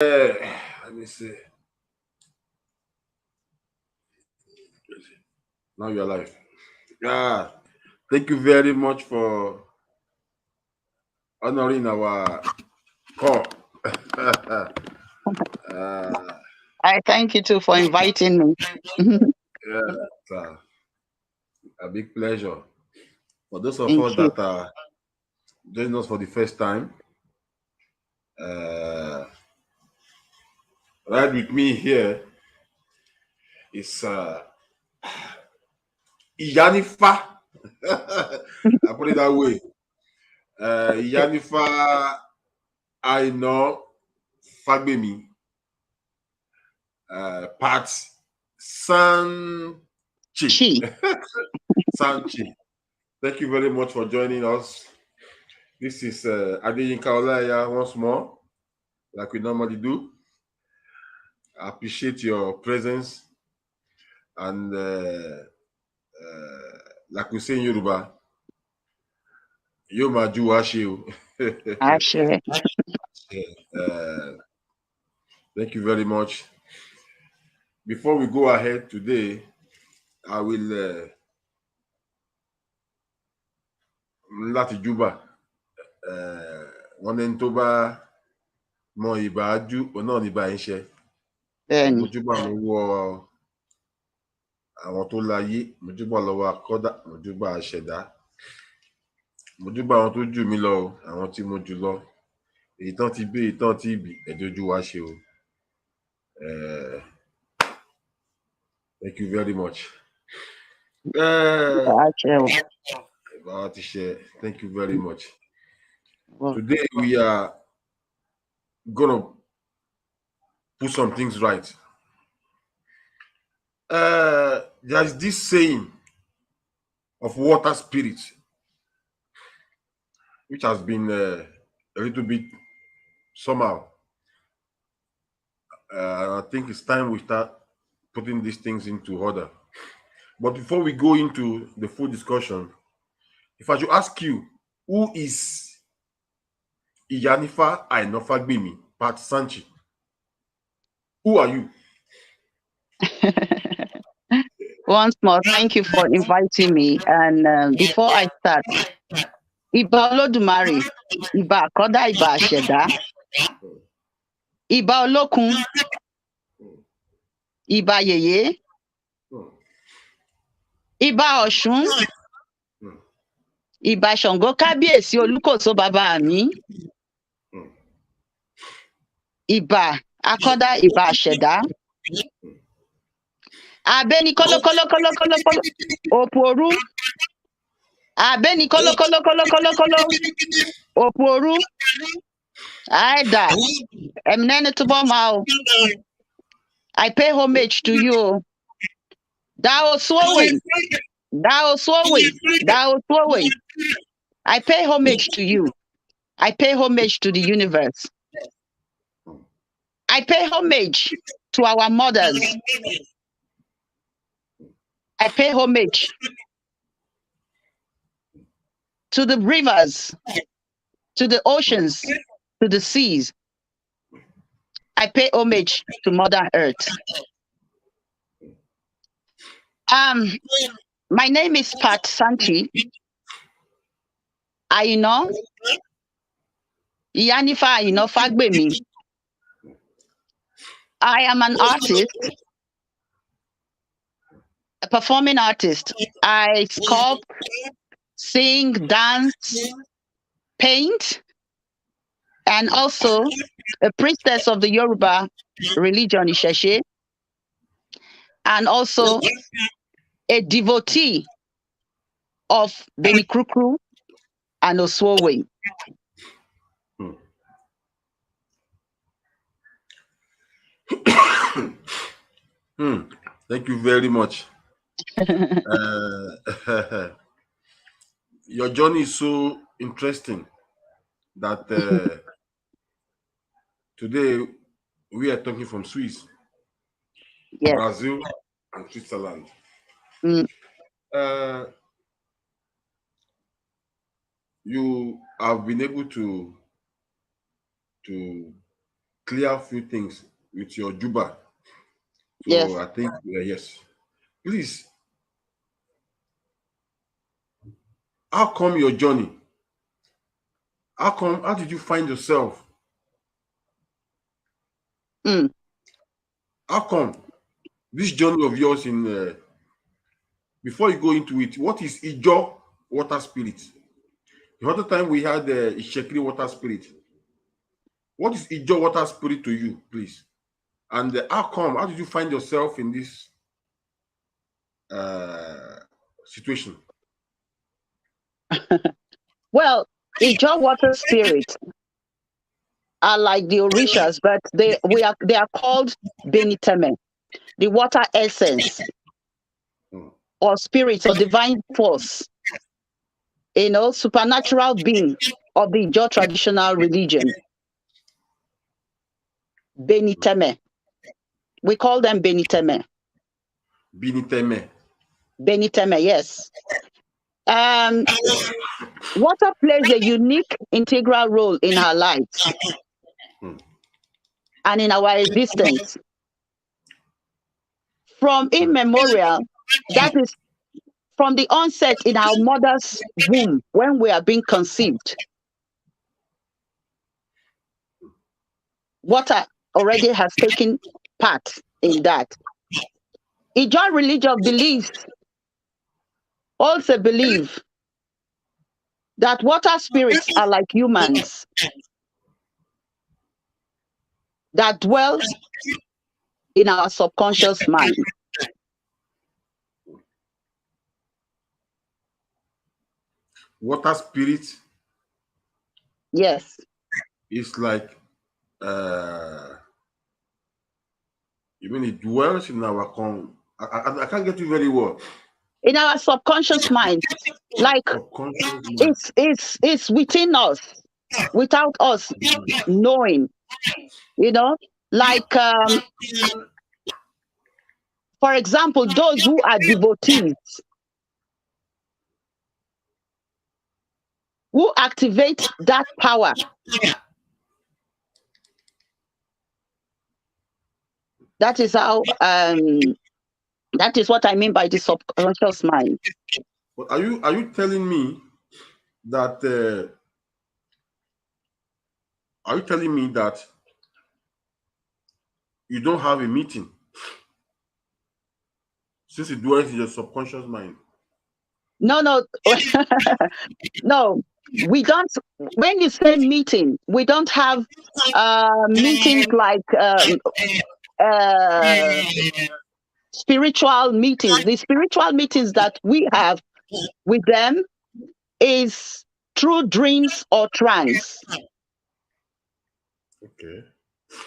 Let me see. Now you're live. Yeah. Thank you very much for honoring our call. I thank you too for inviting me. Yeah, it's a big pleasure. For those of us that are joining us for the first time, right with me here is Iyanifa. I put it that way. Iyanifa Aina Fagbemi. Part Santschi. Santschi. Thank you very much for joining us. This is Adeyinka Olaya once more, like we normally do. I appreciate your presence, and like we say in Yoruba, Yomaju Ashe. Thank you very much. Before we go ahead today, I will láti Juba. Wọ́n ní tó bá mọ ìbájú náà ní bá ń ṣe. Mojúbà lọ́wọ́ àwọn tó láyé, mojúbà lọ́wọ́ akọ́dá, mojúbà àṣẹ̀dá. Mojúbà àwọn tó jù mí lọ, àwọn tí mo jù lọ. Èyí tán ti bí, èyí tán ti bì, ẹ̀jọ́jú wa ṣe o. Thank you very much. Thank you very much. Today we are gonna put some things right. There's this saying of water spirit, which has been a little bit somehow. I think it's time we start putting these things into order. But before we go into the full discussion, if I should ask you, who is Iyanifa Aina Fagbemi, part Santschi? Who are you? Once more, thank you for inviting me. And before I start, Iba Olodumare, Iba Akoda, Iba Asheda, Iba Olokun, Iba Yeye, Iba Oshun, Iba Shango Kábíyèsí Olúkòso bàbá mi, Iba Akoda, Iba Asheda, Abeni kolo kolo kolo kolo kolo Oporu, Abeni kolo kolo kolo kolo kolo Oporu, Aida, Emnene Tubomao. I pay homage to you. Thou Swowe, Thou Swowe, Thou Swowe. I pay homage to you. I pay homage to the universe. I pay homage to our mothers. I pay homage to the rivers, to the oceans, to the seas. I pay homage to Mother Earth. My name is Pat Santschi. Aina Iyanifa Aina Fagbemi. I am an artist, a performing artist. I sculpt, sing, dance, paint, and also a priestess of the Yoruba religion, Isheshe, and also a devotee of Benikrukru and Oswowe. Thank you very much. Your journey is so interesting that today we are talking from Swiss, Brazil, and Switzerland. You have been able to clear a few things with your Juba. So Yes. I think yes. Please, how come your journey? How did you find yourself? How come this journey of yours in before you go into it, what is Ijaw Water Spirit? The other time we had Ishekri Water Spirit. What is Ijaw Water Spirit to you, please? And how did you find yourself in this situation? Well, Ijaw Water Spirit are like the Orishas, but they are called Beniteme, the water essence or spirit or divine force, supernatural being of the Ijaw Traditional Religion. Beniteme. We call them Beniteme. Beniteme. Beniteme, yes. Water plays a unique integral role in our lives and in our existence. From immemorial, that is from the onset in our mother's womb when we are being conceived, water already has taken part in that. Ijaw religion also believe that water spirits are like humans that dwell in our subconscious mind. Water spirit? Yes. It's like you mean it dwells in our I can't get you very well. In our subconscious mind, like it's within us, without us knowing. Like for example, those who are devotees, who activate that power. That is how that is what I mean by the subconscious mind. But are you telling me that you don't have a meeting since it dwells in your subconscious mind? No. No, we don't. When you say meeting, we don't have meetings like spiritual meetings. The spiritual meetings that we have with them is through dreams or trance. Okay.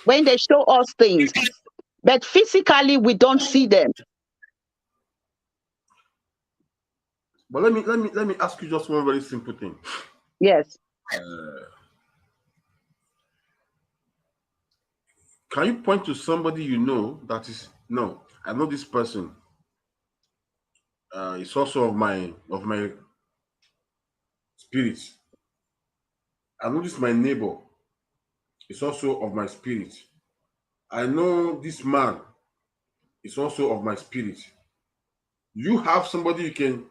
When they show us things, but physically we don't see them. But let me ask you just one very simple thing. Yes. Can you point to somebody you know that is no? I know this person. It's also of my spirit. I know this my neighbor. It's also of my spirit. I know this man. It's also of my spirit. You have somebody you can,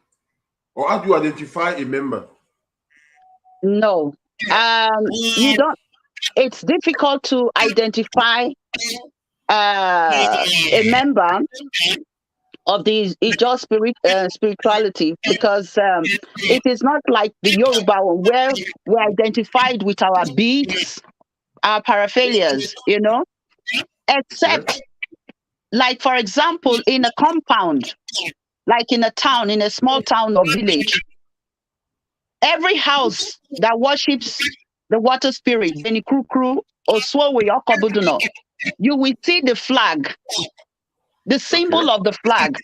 or how do you identify a member? No. You don't. It's difficult to identify a member of the Ijaw spirituality because it is not like the Yoruba one where we're identified with our beads, our paraphilias, except like, for example, in a compound, like in a town, in a small town or village, every house that worships the water spirit, Benikrukru or Swowe Okobuduno, you will see the flag, the symbol of the flag,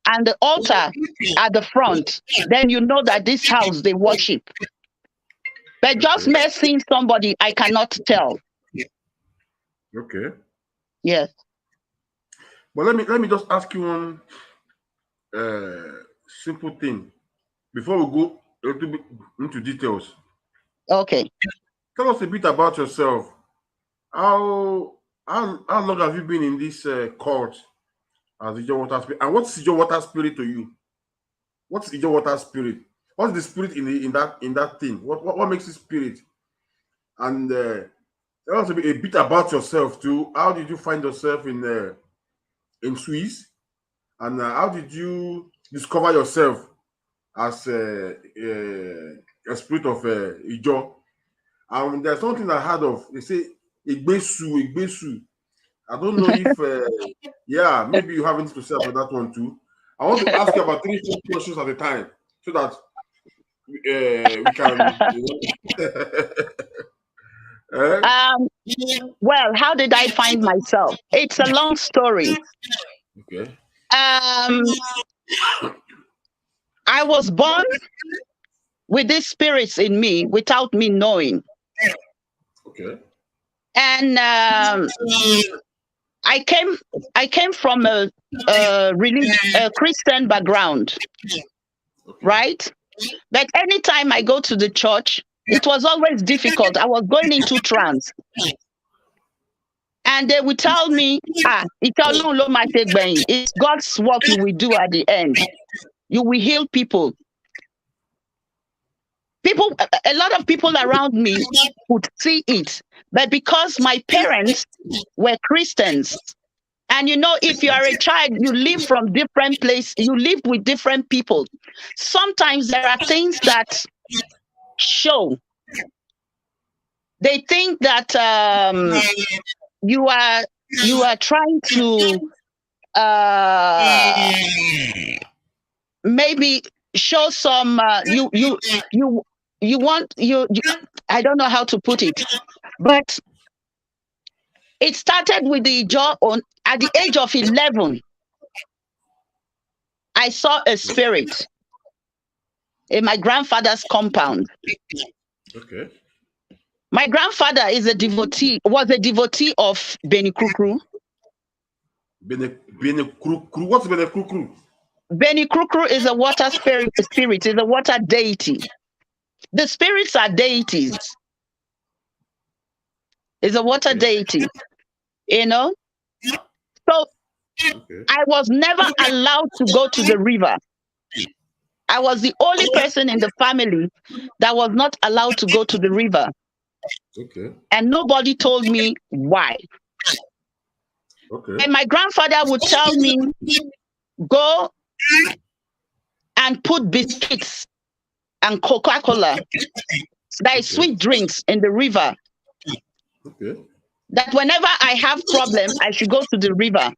and the altar at the front. Then you know that this house they worship. But just me seeing somebody, I cannot tell. Okay. Yes. But let me just ask you one simple thing before we go a little bit into details. Okay. Tell us a bit about yourself How long have you been in this cult as Ijaw Water Spirit? And what's Ijaw Water Spirit to you? What's Ijaw Water Spirit? What's the spirit in that thing? What makes it spirit? And tell us a bit about yourself too. How did you find yourself in Swiss? And how did you discover yourself as a spirit of Ijaw? There's something I heard of. They say Igbesu. I don't know if, yeah, maybe you have anything to say about that one too. I want to ask you about 3-4 questions at a time so that we can. Well, how did I find myself? It's a long story. Okay. I was born with these spirits in me without me knowing. Okay. And I came from a Christian background, okay. Right? But anytime I go to the church, it was always difficult. I was going into trance. And they would tell me, it's God's work you will do at the end. You will heal people. A lot of people around me could see it. But because my parents were Christians, and you know, if you are a child, you live from different places, you live with different people. Sometimes there are things that show. They think that you are trying to maybe show some you want I don't know how to put it, but it started with the Ijaw at the age of 11. I saw a spirit in my grandfather's compound. Okay. My grandfather was a devotee of Benikrukru. Benikrukru. What's Benikrukru? Benikrukru is a water spirit, is a water deity. The spirits are deities. It's a water deity, you know? So I was never allowed to go to the river. I was the only person in the family that was not allowed to go to the river. Okay. And nobody told me why. Okay. And my grandfather would tell me, go and put biscuits and Coca-Cola, that is sweet drinks, in the river. Okay. That whenever I have problem, I should go to the river.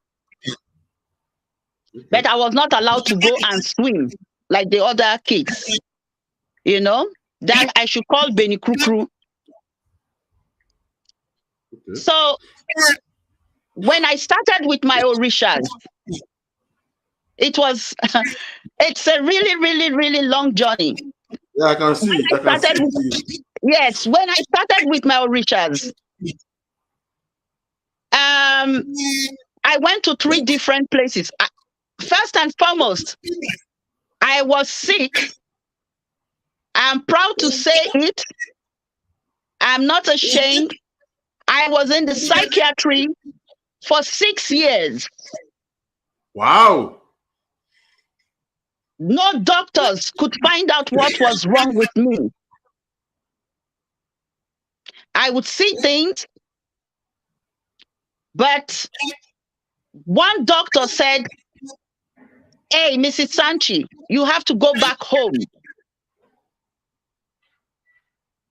Okay. But I was not allowed to go and swim like the other kids. You know, that I should call Benikrukru. Okay. So when I started with my orishas, it's a really, really, really long journey. Yeah, I can see. Yes, when I started with my orishas, I went to 3 different places. First and foremost, I was sick. I'm proud to say it. I'm not ashamed. I was in the psychiatry for 6 years. Wow. No doctors could find out what was wrong with me. I would see things, but one doctor said, hey, Mrs. Santschi, you have to go back home.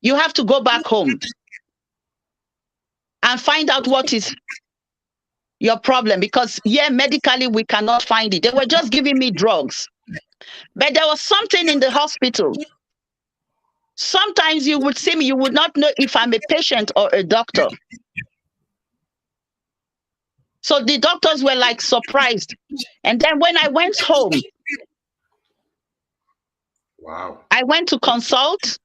You have to go back home and find out what is your problem, because medically we cannot find it. They were just giving me drugs. But there was something in the hospital. Sometimes you would see me, you would not know if I'm a patient or a doctor. So the doctors were like surprised. And then when I went home, wow, I went to consult,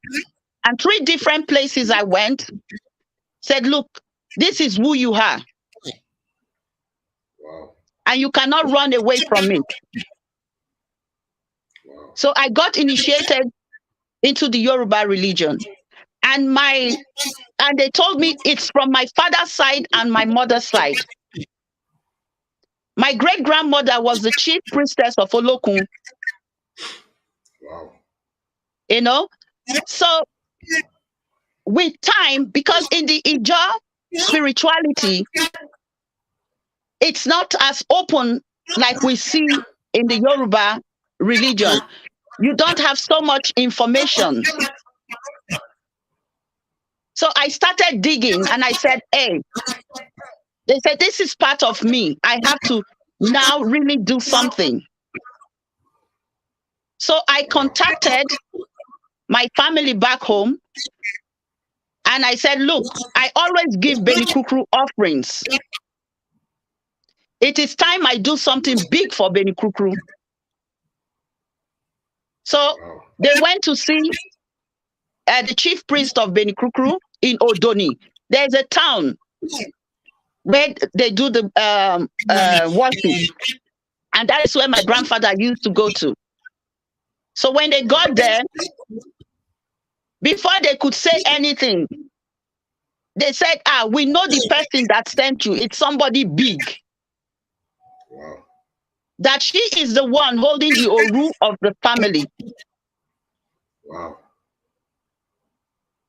and 3 different places I went, said, look, this is who you are. Wow. And you cannot run away from it. Wow. So I got initiated into the Yoruba religion. And they told me it's from my father's side and my mother's side. My great grandmother was the chief priestess of Olokun. Wow. You know, so with time, because in the Ijaw spirituality, it's not as open like we see in the Yoruba religion. You don't have so much information. So I started digging and I said, hey, they said, this is part of me. I have to now really do something. So I contacted my family back home and I said, look, I always give Benikukru offerings. It is time I do something big for Benikukru. So they went to see the chief priest of Benikukru in Odoni. There's a town where they do the worship. And that is where my grandfather used to go to. So when they got there, before they could say anything, they said, we know the person that sent you. It's somebody big. Wow. That she is the one holding the Oru of the family. Wow.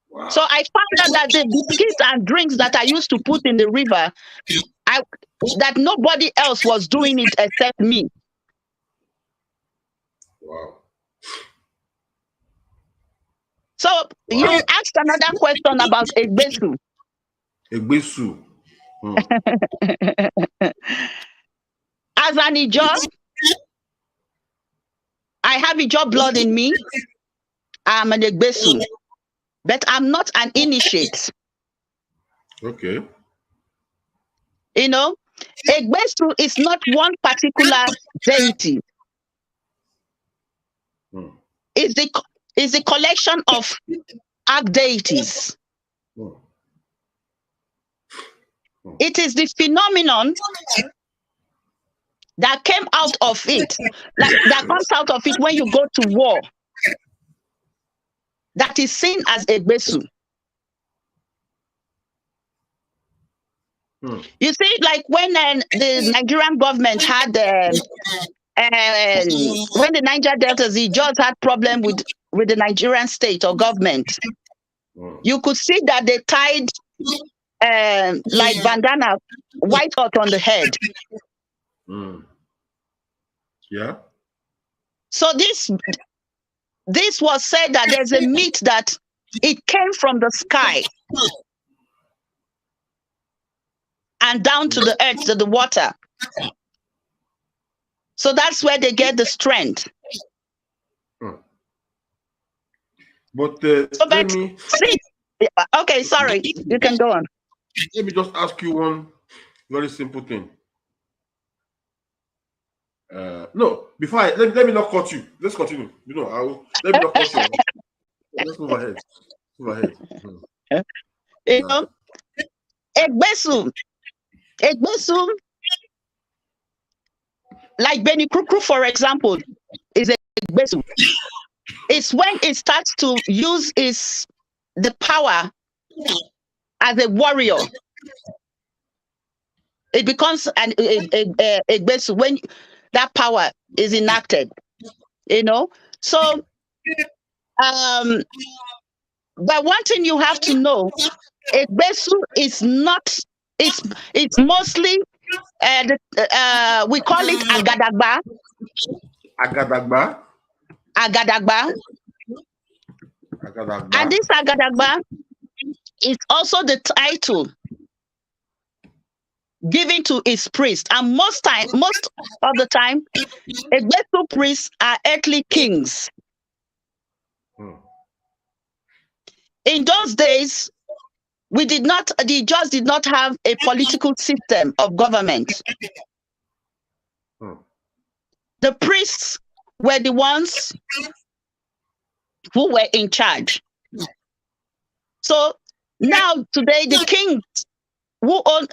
Wow. So I found out that the biscuits and drinks that I used to put in the river, that nobody else was doing it except me. Wow. So you asked another question about Egbesu. Egbesu. As an Ijaw, I have Ijaw blood in me. I'm an Egbesu, but I'm not an initiate. Okay. You know, Egbesu is not one particular deity. It's the collection of arch-deities. It is the phenomenon that came out of it, that comes out of it when you go to war, that is seen as Egbesu. You see, like when the Nigerian government had, when the Niger Deltas, he just had problem with the Nigerian state or government. You could see that they tied like bandana, white hot on the head. Yeah. So this was said that there's a myth that it came from the sky and down to the earth, to the water. So that's where they get the strength. But let me see. Okay, sorry, you can go on. Let me just ask you one very simple thing. No, before let me not cut you. Let's continue. You know, let me not cut you. Let's move ahead. Move ahead. You know, Egbesu, like Benikukru, for example, is Egbesu. It's when it starts to use the power as a warrior. It becomes an Egbesu when that power is enacted. You know, so but one thing you have to know, Egbesu is not. It's mostly we call it Agadagba. Agadagba. Agadagba. And this Agadagba is also the title given to his priest. And most of the time, Egbesu priests are earthly kings. In those days, the Ijaws did not have a political system of government. The priests were the ones who were in charge. So now today, the kings who own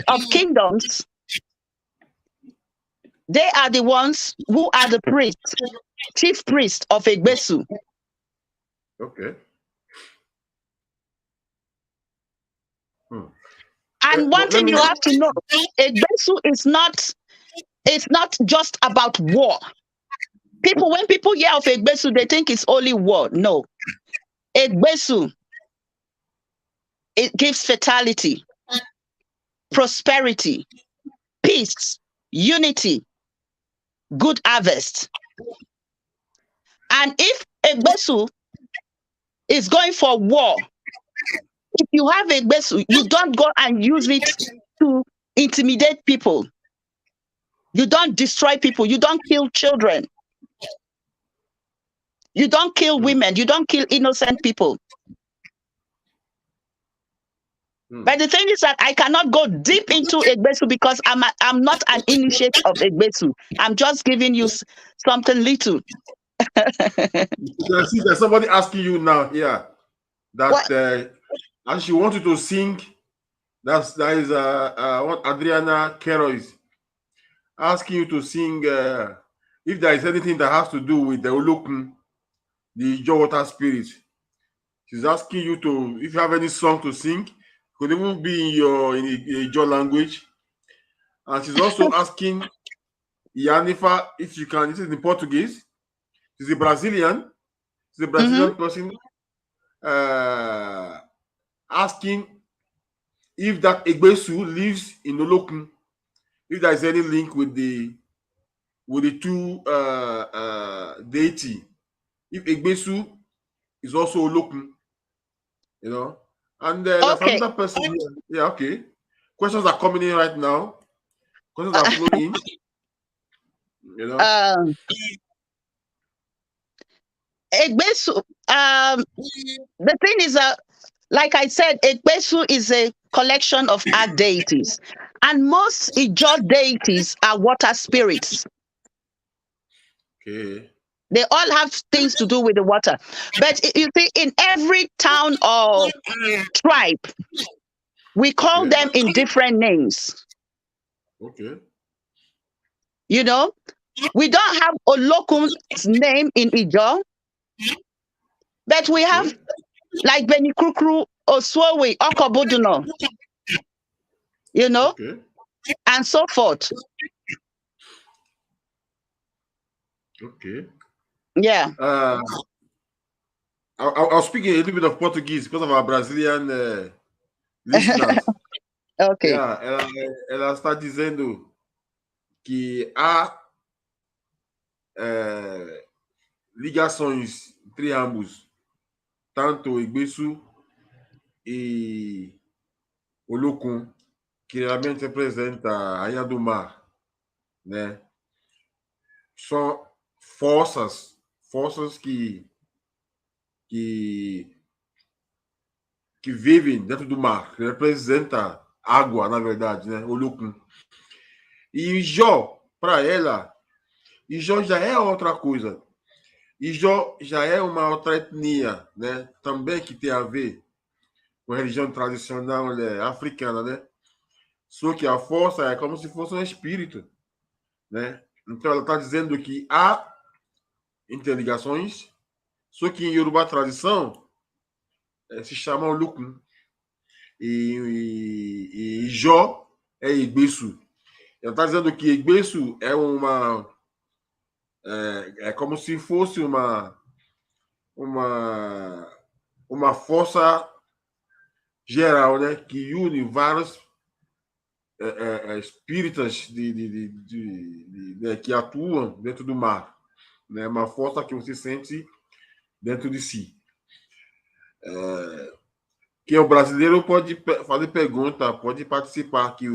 of kingdoms, they are the ones who are the priests, chief priest of Egbesu. Okay. And one thing you have to know, Egbesu is not just about war. When people hear of Egbesu, they think it's only war. No. Egbesu, it gives fertility, prosperity, peace, unity, good harvest. And if Egbesu is going for war, if you have Egbesu, you don't go and use it to intimidate people. You don't destroy people. You don't kill children. You don't kill women. You don't kill innocent people. But the thing is that I cannot go deep into Egbesu because I'm not an initiate of Egbesu. I'm just giving you something little. There's somebody asking you now here that and she wants you to sing. That is what Adriana Carroll is asking you to sing. If there is anything that has to do with the Olokun, the Ijaw Water Spirit, she's asking you to, if you have any song to sing, could even be in your Ijaw language. And she's also asking Iyanifa if you can. This is in Portuguese. She's a Brazilian. She's a Brazilian person. Asking if that Egbesu lives in Olokun, if there is any link with the two deity. If Egbesu is also Olokun, you know. And there's another person here. Yeah, okay. Questions are coming in right now. Questions are flowing in. You know. Egbesu, the thing is like I said, Egbesu is a collection of earth deities. And most Ijaw deities are water spirits. Okay. They all have things to do with the water. But you see, in every town or tribe, we call them in different names. Okay. You know, we don't have Olokun's name in Ijaw, but we have like Benikrukru, Oswowi, Okoboduno, you know, and so forth. Okay. Yeah. I'll speak a little bit of Portuguese because of our Brazilian listeners. Ok. Yeah, ela está dizendo que há ligações entre ambos, tanto Egbesu e Olokun, que realmente representa a Rainha do Mar, né? São forças que vivem dentro do mar, que representa água, na verdade, né? Olokun. E Ijaw, para ela, Ijaw já é outra coisa. Ijaw já é uma outra etnia, né? Também que tem a ver com a religião tradicional africana, né? Só que a força é como se fosse um espírito, né? Então ela está dizendo que há interligações, só que em Yoruba tradição se chama Olokun. E Ijaw é Egbesu. Ela está dizendo que Egbesu é como se fosse uma força geral, né, que une vários espíritas que atuam dentro do mar, né, uma força que você sente dentro de si. Quem é o brasileiro pode fazer pergunta, pode participar, que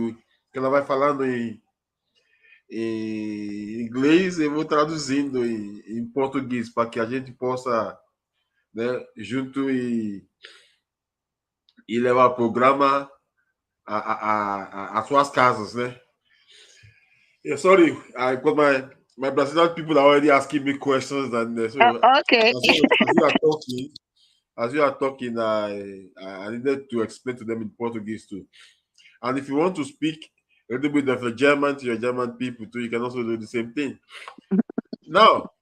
ela vai falando em inglês, eu vou traduzindo em português para que a gente possa, né, junto e levar o programa às suas casas, né? Yeah, sorry, because my Brazilian people are already asking me questions, and so okay. as you are talking, I needed to explain to them in Portuguese too. And if you want to speak a little bit of German to your German people too, you can also do the same thing. Now,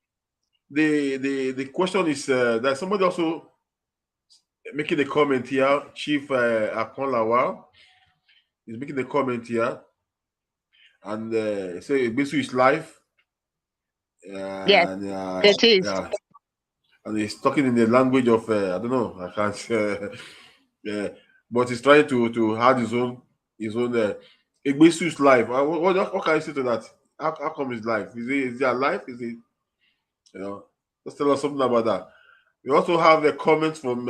the question is that somebody also making a comment here. Chief Akonlawa is making a comment here, and say Egbesu is live, Yes, and it is. yeah, and he's talking in the language of I don't know, I can't. Yeah, but he's trying to have his own. Egbesu is live. What can you say to that? How come he's live? Is he alive? Is he? You know, just tell us something about that. We also have a comment from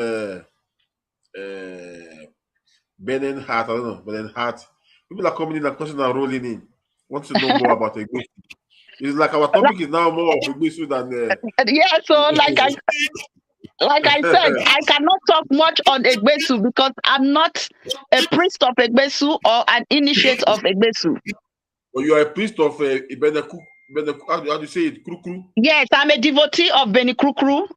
Benin Heart. I don't know, Benin Heart. People are coming in and questions are rolling in. Want to know more about Egbesu. It's like our topic is now more of Egbesu than. Yeah, so like I said, I cannot talk much on Egbesu because I'm not a priest of Egbesu or an initiate of Egbesu. But you are a priest of Beneku. How do you say it? Krukru? Yes, I'm a devotee of Benikrukru.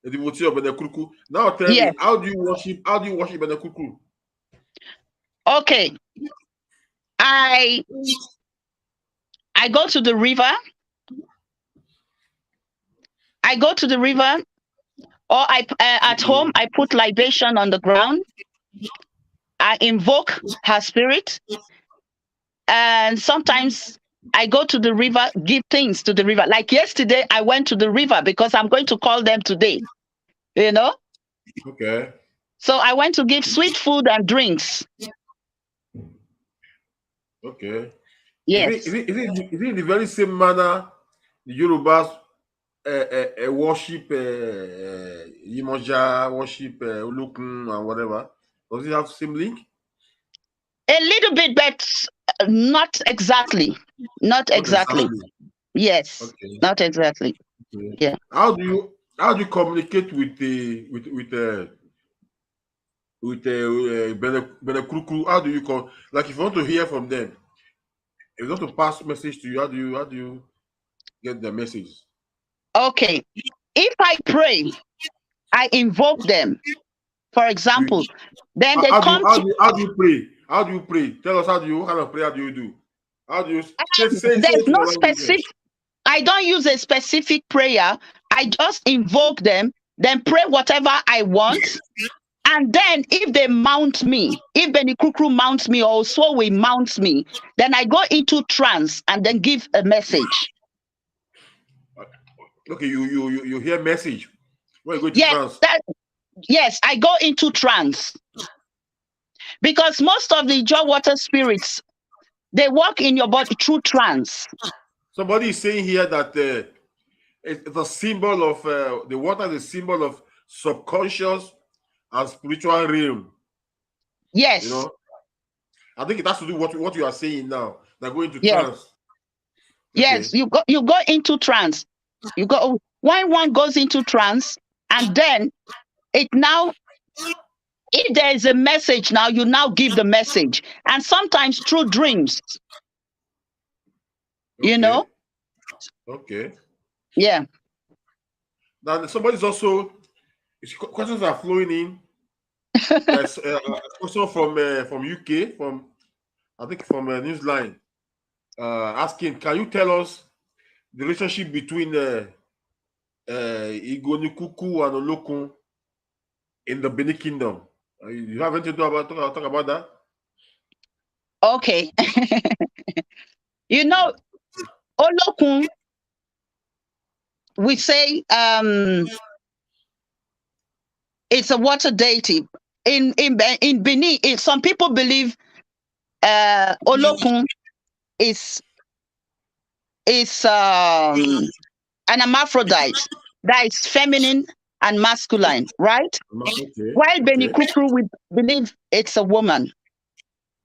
A devotee of Benekrukru. Now tell Yes. me, how do you worship Benekrukru? Okay. I go to the river. I go to the river, or at home I put libation on the ground. I invoke her spirit, and sometimes I go to the river, give things to the river. Like yesterday, I went to the river because I'm going to call them today. You know. Okay. So I went to give sweet food and drinks. Okay. Yes. Is it in the very same manner the Yorubas worship Imoja, worship Olokun and whatever? Does it have same link? A little bit, but not exactly. Not Not exactly. exactly. Yes. Okay. Not exactly. Okay. Yeah. How do you communicate with the with Benekrukru? How do you call, like, if you want to hear from them, if you want to pass message to you, how do you get the message? Okay. If I pray, I invoke them. For You example, then how, they how do you come how to. do you, how do you pray? How do you pray? Tell us, what kind of prayer do you do? How do you say There's it in no your language then? specific. I don't use a specific prayer. I just invoke them, then pray whatever I want. And then if they mount me, if Benikukru mounts me or Swowe mounts me, then I go into trance and then give a message. Okay, you hear message when you go to Yes, trance. yes, I go into trance because most of the Ijaw Water Spirits, they work in your body through trance. Somebody is saying here that it's a symbol of the water is a symbol of subconscious and spiritual realm. You Yes, know, I think it has to do what you are saying now. They're going to yes, trance. yes. Okay. You go into trance. You go when one goes into trance, and then it now, if there is a message now, you now give the message, and sometimes through dreams. You know, Okay. Okay. yeah. Now somebody's also, questions are flowing in. There's a question from UK, from, I think, from Newsline, asking, can you tell us the relationship between Igonikuku and Olokun in the Benin Kingdom? You have anything to talk about that? Okay. You know, Olokun, we say it's a water deity. In Benin, some people believe Olokun is an hermaphrodite, that is feminine and masculine, right? Okay. While Okay. Benikukru, we believe it's a woman,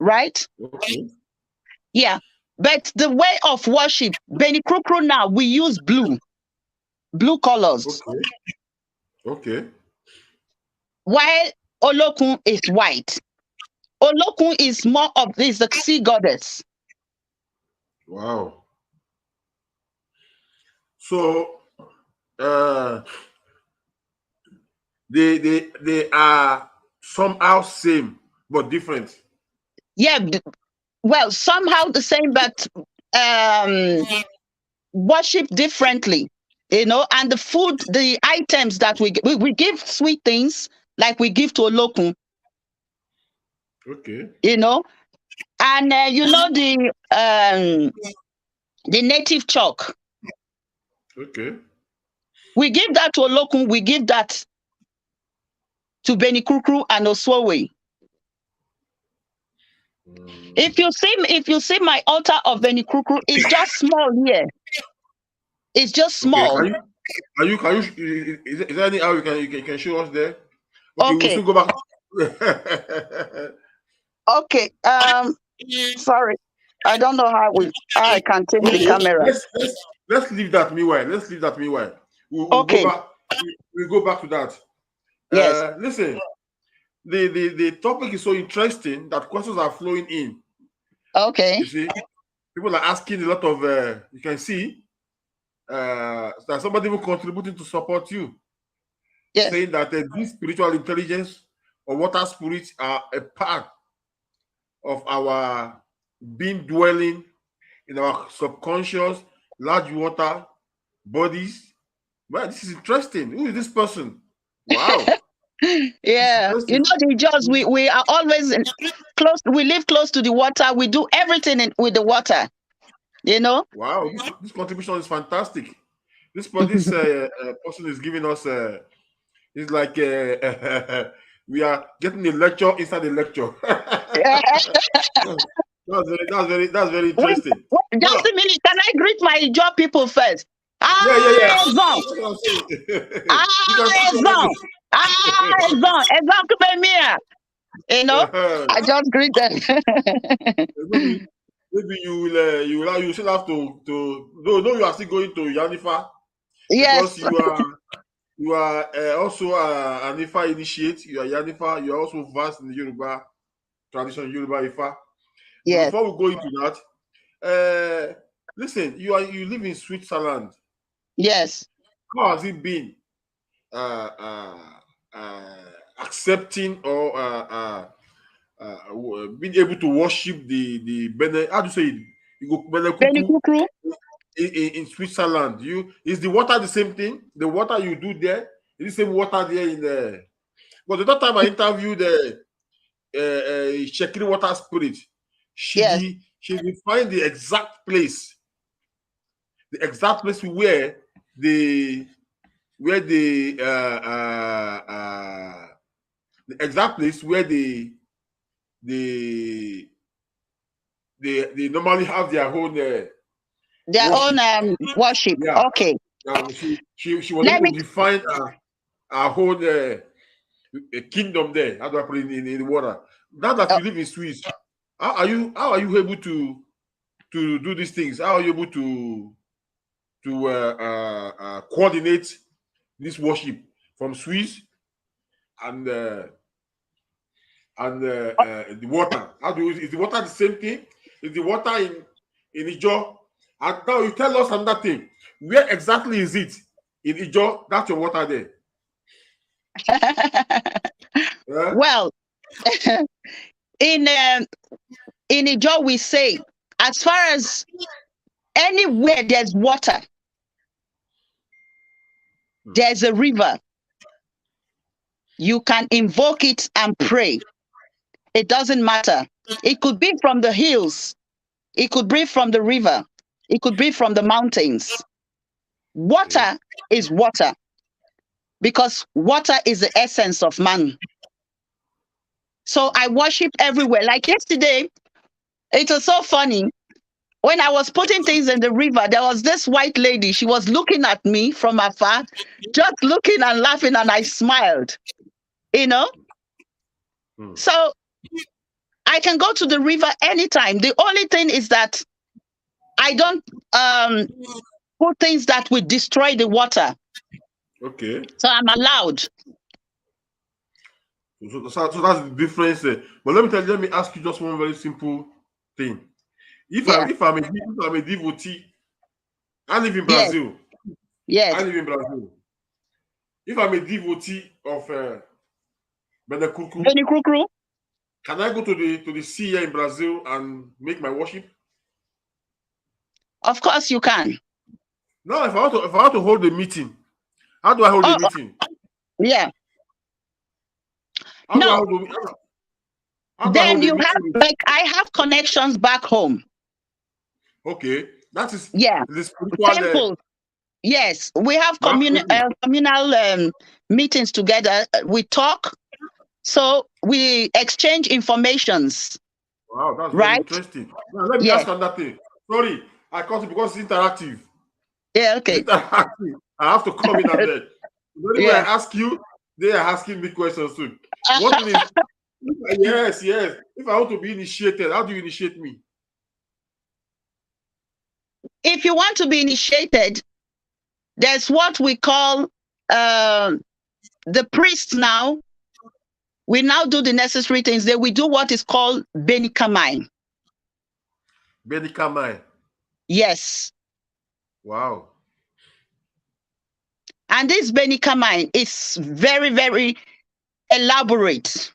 right? Okay. Yeah. But the way of worship, Benikukru now, we use blue colors, Okay. Okay. while Olokun is white. Olokun is more of this, the sea goddess. Wow. So uh they are somehow same but different. Yeah, well, somehow the same, but um, worship differently, and the food, the items that we give sweet things, like we give to Olokun. Okay. You know, and you know the native chalk. Okay. We give that to Olokun. We give that to Benikukru and Oswowe. If you see my altar of Benikukru, it's just small here. It's just Okay. small. Can you is there any how you can show us there? Okay, we'll Okay. still go back. Okay. Sorry. I don't know how I can change the Okay, camera. let's leave that meanwhile. We'll go Okay. back. We'll go back to that. Yes. Listen, the topic is so interesting that questions are flowing in. Okay. You see, people are asking a lot of. You can see that somebody even contributing to support you, Yes. saying that this spiritual intelligence or water spirits are a part of our being dwelling in our subconscious large water bodies. Man, this is interesting. Who is this person? Wow. Yeah. You know the Ijaws, we are always close. We live close to the water. We do everything with the water. You know. Wow, this contribution is fantastic. This person is giving us it's like we are getting a lecture inside a lecture. That's very interesting. Wait, just Now, a minute. Can I greet my Ijaw people first? yeah. Ezon. That's what I'm saying. You can speak Ezon. already. Ezon Kubemia. You know, I just greet them. Maybe you still have to no you are still going to Iyanifa because Yes. you are also an Ifa initiate. You are Iyanifa. You are also vast in the Yoruba tradition, Yoruba Ifa. But Yes. before we go into that, listen, you live in Switzerland. Yes. How has it been accepting or being able to worship the Bene? How do you say it? You go Benekuku Benikukru. in Switzerland. Is the water the same thing? The water you do there is the same water there in the. But the other time I interviewed Shekiri Water Spirit, Yes. she defined the exact place where the exact place where they normally have their own Their worship. own worship. Yeah, Okay. she was Let able me. to define our whole kingdom there. How do I put it in the water? Now that Oh, you live in Swiss, how are you able to do these things? How are you able to coordinate this worship from Swiss and the water? Is the water the same thing? Is the water in Ijaw? And now you tell us another thing. Where exactly is it in Ijaw? That's your water there. Yeah? well, in Ijaw we say, as far as anywhere there's water, there's a river. You can invoke it and pray. It doesn't matter. It could be from the hills. It could be from the river. It could be from the mountains. Water is water because water is the essence of man. So I worship everywhere. Like yesterday, it was so funny. When I was putting things in the river, there was this white lady. She was looking at me from afar, just looking and laughing, and I smiled, you know? So I can go to the river anytime. The only thing is that I don't put things that would destroy the water. Okay. So I'm allowed. So that's the difference. But let me ask you just one very simple thing. If Yeah. I'm a devotee, I live in Yes. Brazil. Yes. I live in Brazil. If I'm a devotee of Benikukru. can I go to the sea here in Brazil and make my worship? Of course you can. Now, if I want to hold a meeting, how do I hold a meeting? Yeah. No. How do I Then hold a you have, meeting? like, I have connections back home. Okay, that is the spiritual. Temples. Yes, we have communal meetings together. We talk, so we exchange informations. Wow, that's very Right? interesting. Now, let me Yeah. ask another thing. Sorry, I caught it because it's interactive. Yeah. Okay. It's interactive. I have to come in and then. Anyway, I ask you, they are asking me questions too. One thing is, yes. If I want to be initiated, how do you initiate me? If you want to be initiated, there's what we call the priests now. We now do the necessary things. Then we do what is called Benikamai. Benikamai. Yes. Wow. And this Benikamai is very, very elaborate.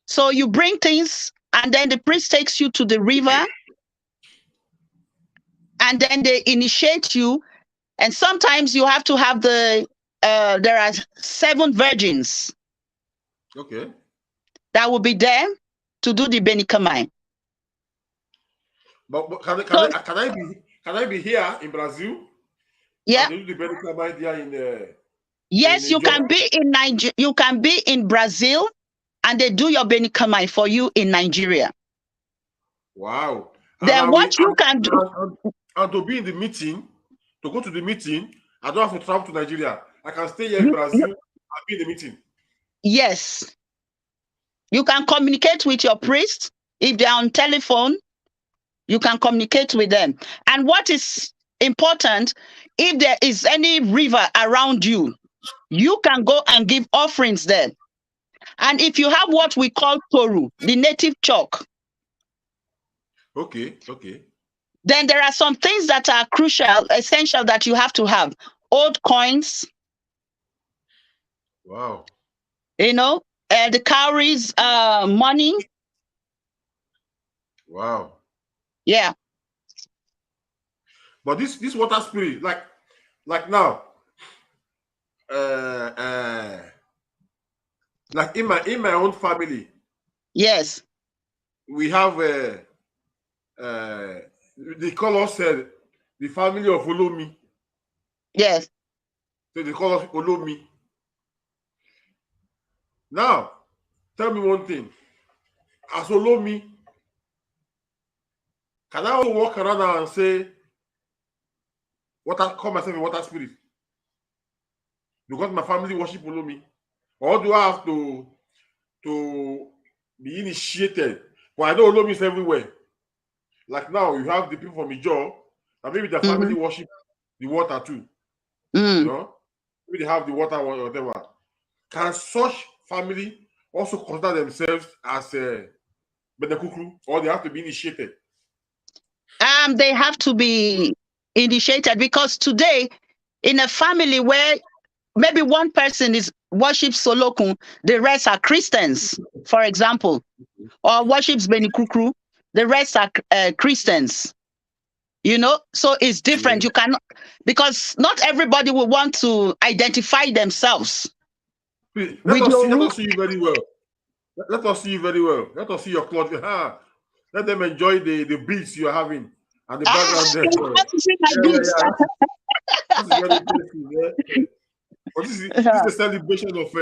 So you bring things, and then the priest takes you to the river, and then they initiate you. And sometimes you have to have there are 7 virgins. Okay. That will be there to do the Benikamai. But can I be here in Brazil? Yeah. And do the Benikamai there in Yes, you can be in Nigeria. You can be in Brazil, and they do your Benikamai for you in Nigeria. Wow. Then what you can do, and to be in the meeting, to go to the meeting, I don't have to travel to Nigeria. I can stay here in Brazil and be in the meeting. Yes. You can communicate with your priest. If they're on telephone, you can communicate with them. And what is important, if there is any river around you, you can go and give offerings there. And if you have what we call toru, the native chalk. Okay. Then there are some things that are crucial, essential, that you have to have. Old coins. Wow. The cowries, money. Wow. Yeah. But this water spirit, like now, like in my own family. Yes. We have they call us the family of Olomi. Yes. So they call us Olomi. Now, tell me one thing. As Olomi, can I also walk around now and say, call myself a water spirit? Because my family worship Olomi? Or do I have to be initiated? But I know Olomi is everywhere. Like now, you have the people from Ijaw, and maybe the family worship the water too. Maybe they have the water or whatever. Can such family also consider themselves as Benekukru, or they have to be initiated? They have to be initiated, because today, in a family where maybe one person worships Solokun, the rest are Christians, for example, or worships Benikukru, the rest are Christians. So it's different. You cannot, because not everybody will want to identify themselves. Please, let us see you very well. Let us see you very well. Let us see your cloth. Let them enjoy the beats you are having and the background there. This is very interesting. This is a celebration of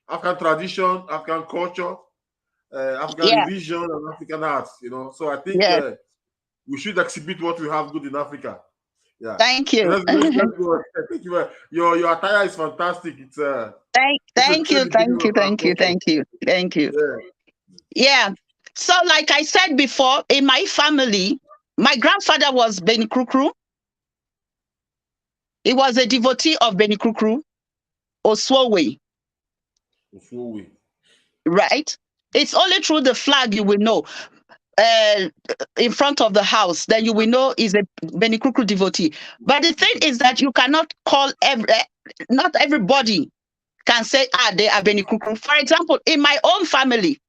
African tradition, African culture, African religion, and African arts. So I think we should exhibit what we have good in Africa. Yeah. Thank you. Let's go. Thank you. Your attire is fantastic. It's thank you. Yeah. So, like I said before, in my family, my grandfather was Benikukru. He was a devotee of Benikukru, Oswowe. Right? It's only through the flag you will know. In front of the house, then you will know is a Benikukru devotee. But the thing is that you cannot call not everybody can say, they are Benikukru. For example, in my own family,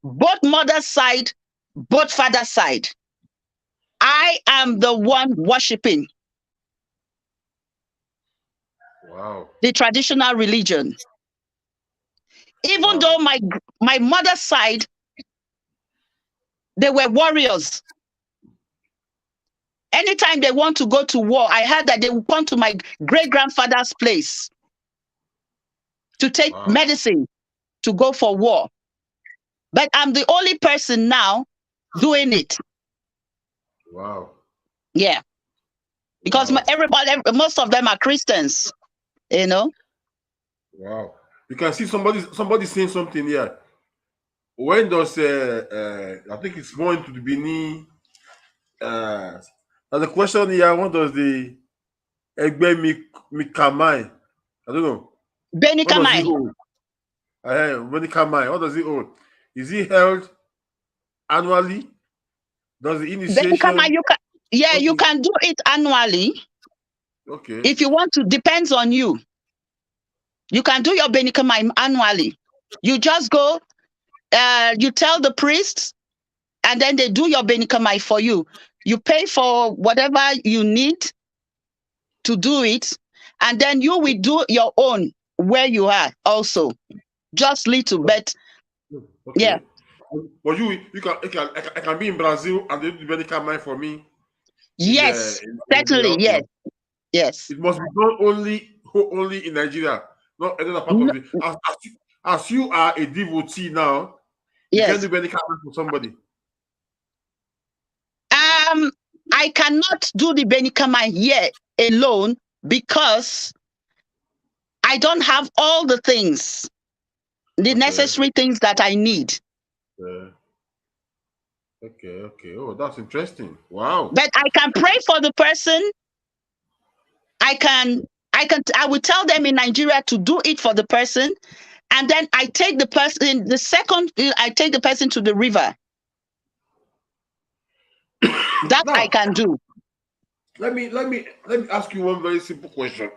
both mother's side, both father's side, I am the one worshiping the traditional religion. Even though my mother's side, they were warriors. Anytime they want to go to war, I heard that they would come to my great-grandfather's place to take medicine to go for war. But I'm the only person now doing it. Wow. Yeah. Because most of them are Christians, you know. Wow. You can see somebody saying something here. When does I think it's going to the Benin. There's a question here. When does the Egbe Mikamai? I don't know. Beni What does he Kamai. hold? Beni Kamai. What does he hold? Is he held annually? Does the initiation? Beni Kamai, you can do it annually. Okay. If you want to, depends on you. You can do your Beni Kamai annually. You just go, you tell the priests, and then they do your Beni Kamai for you. You pay for whatever you need to do it, and then you will do your own where you are also. Just little, but okay. Yeah. But I can be in Brazil and they do the Beni Kamai for me. Yes, certainly, yes. Yes. It must be done only in Nigeria, not any other part of it. As you are a devotee now, you Yes. can do Beni Kamai for somebody. I cannot do the Beni Kamai here alone because I don't have all the things, the necessary things that I need. Okay. Oh, that's interesting. Wow. But I can pray for the person. I will tell them in Nigeria to do it for the person. And then I take the person, I take the person to the river. That now, I can do. Let me ask you one very simple question.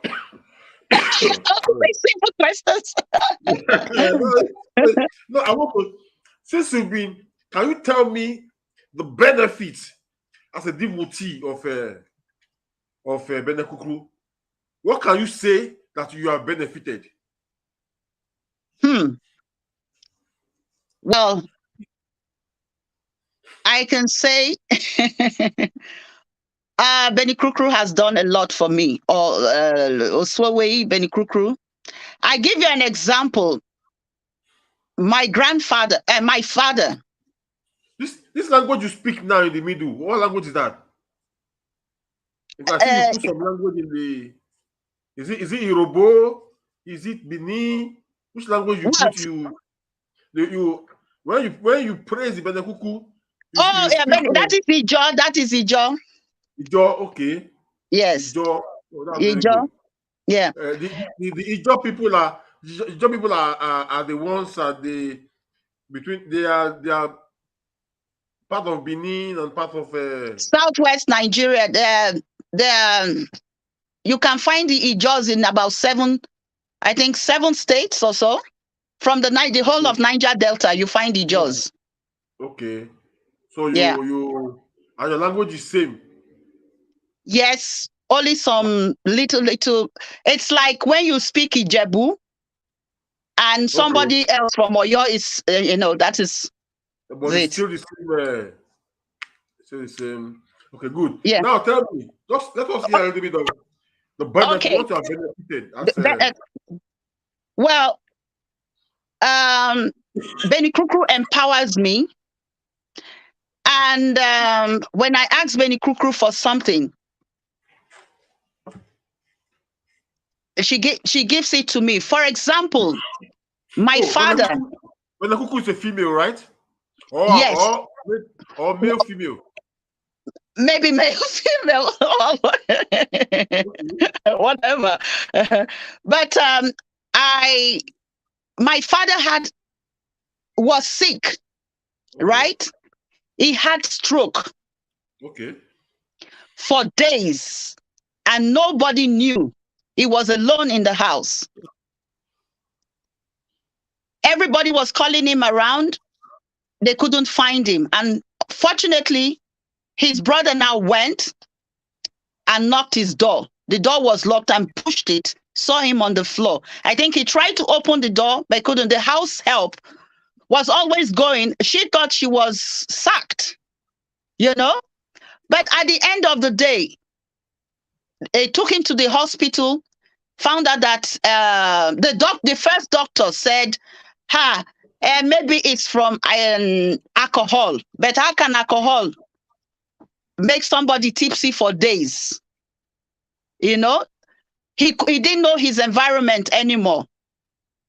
Very simple questions. No, I want to, since you've been, can you tell me the benefits as a devotee of Bene Kukru? What can you say that you have benefited? Well, I can say Beni Kukru has done a lot for me. Or Oswewei Beni Kukru. I give you an example. My grandfather and my father. This language you speak now in the middle, what language is that? If I see you put some language in the, is it Yoruba? Is it Bini? Which language you put when you praise the Bene Kukru? That is Ijaw. That is Ijaw. Ijaw, okay. Yes. Ijaw. Oh, that's Ijaw. very good. Yeah. The Ijaw people are the ones that they are part of Benin and part of Southwest Nigeria. You can find the Ijaws in about 7 states or so. From the whole of Niger Delta, you find Ijaws. Okay. So you and your language is same. Yes, only some little. It's like when you speak Ijebu and somebody else from Oyo is, that is. But it's still the same. Still the same. Okay, good. Yeah. Now tell me, let us hear a little bit of the benefit. What you have benefited. Well, Beni Kukru empowers me. And when I ask Beni Kukru for something, she gives it to me. For example, my father. Beni Kukru is a female, right? Yes. Or male, female. Maybe male, female, whatever. But my father was sick, right? He had stroke. Okay. For days, and nobody knew. He was alone in the house. Everybody was calling him around. They couldn't find him. And fortunately, his brother now went and knocked his door. The door was locked and pushed it saw him on the floor. I think he tried to open the door, but couldn't. The house help was always going. She thought she was sacked, you know. But at the end of the day, they took him to the hospital, found out that the first doctor said, maybe it's from alcohol. But how can alcohol make somebody tipsy for days? You know, he didn't know his environment anymore.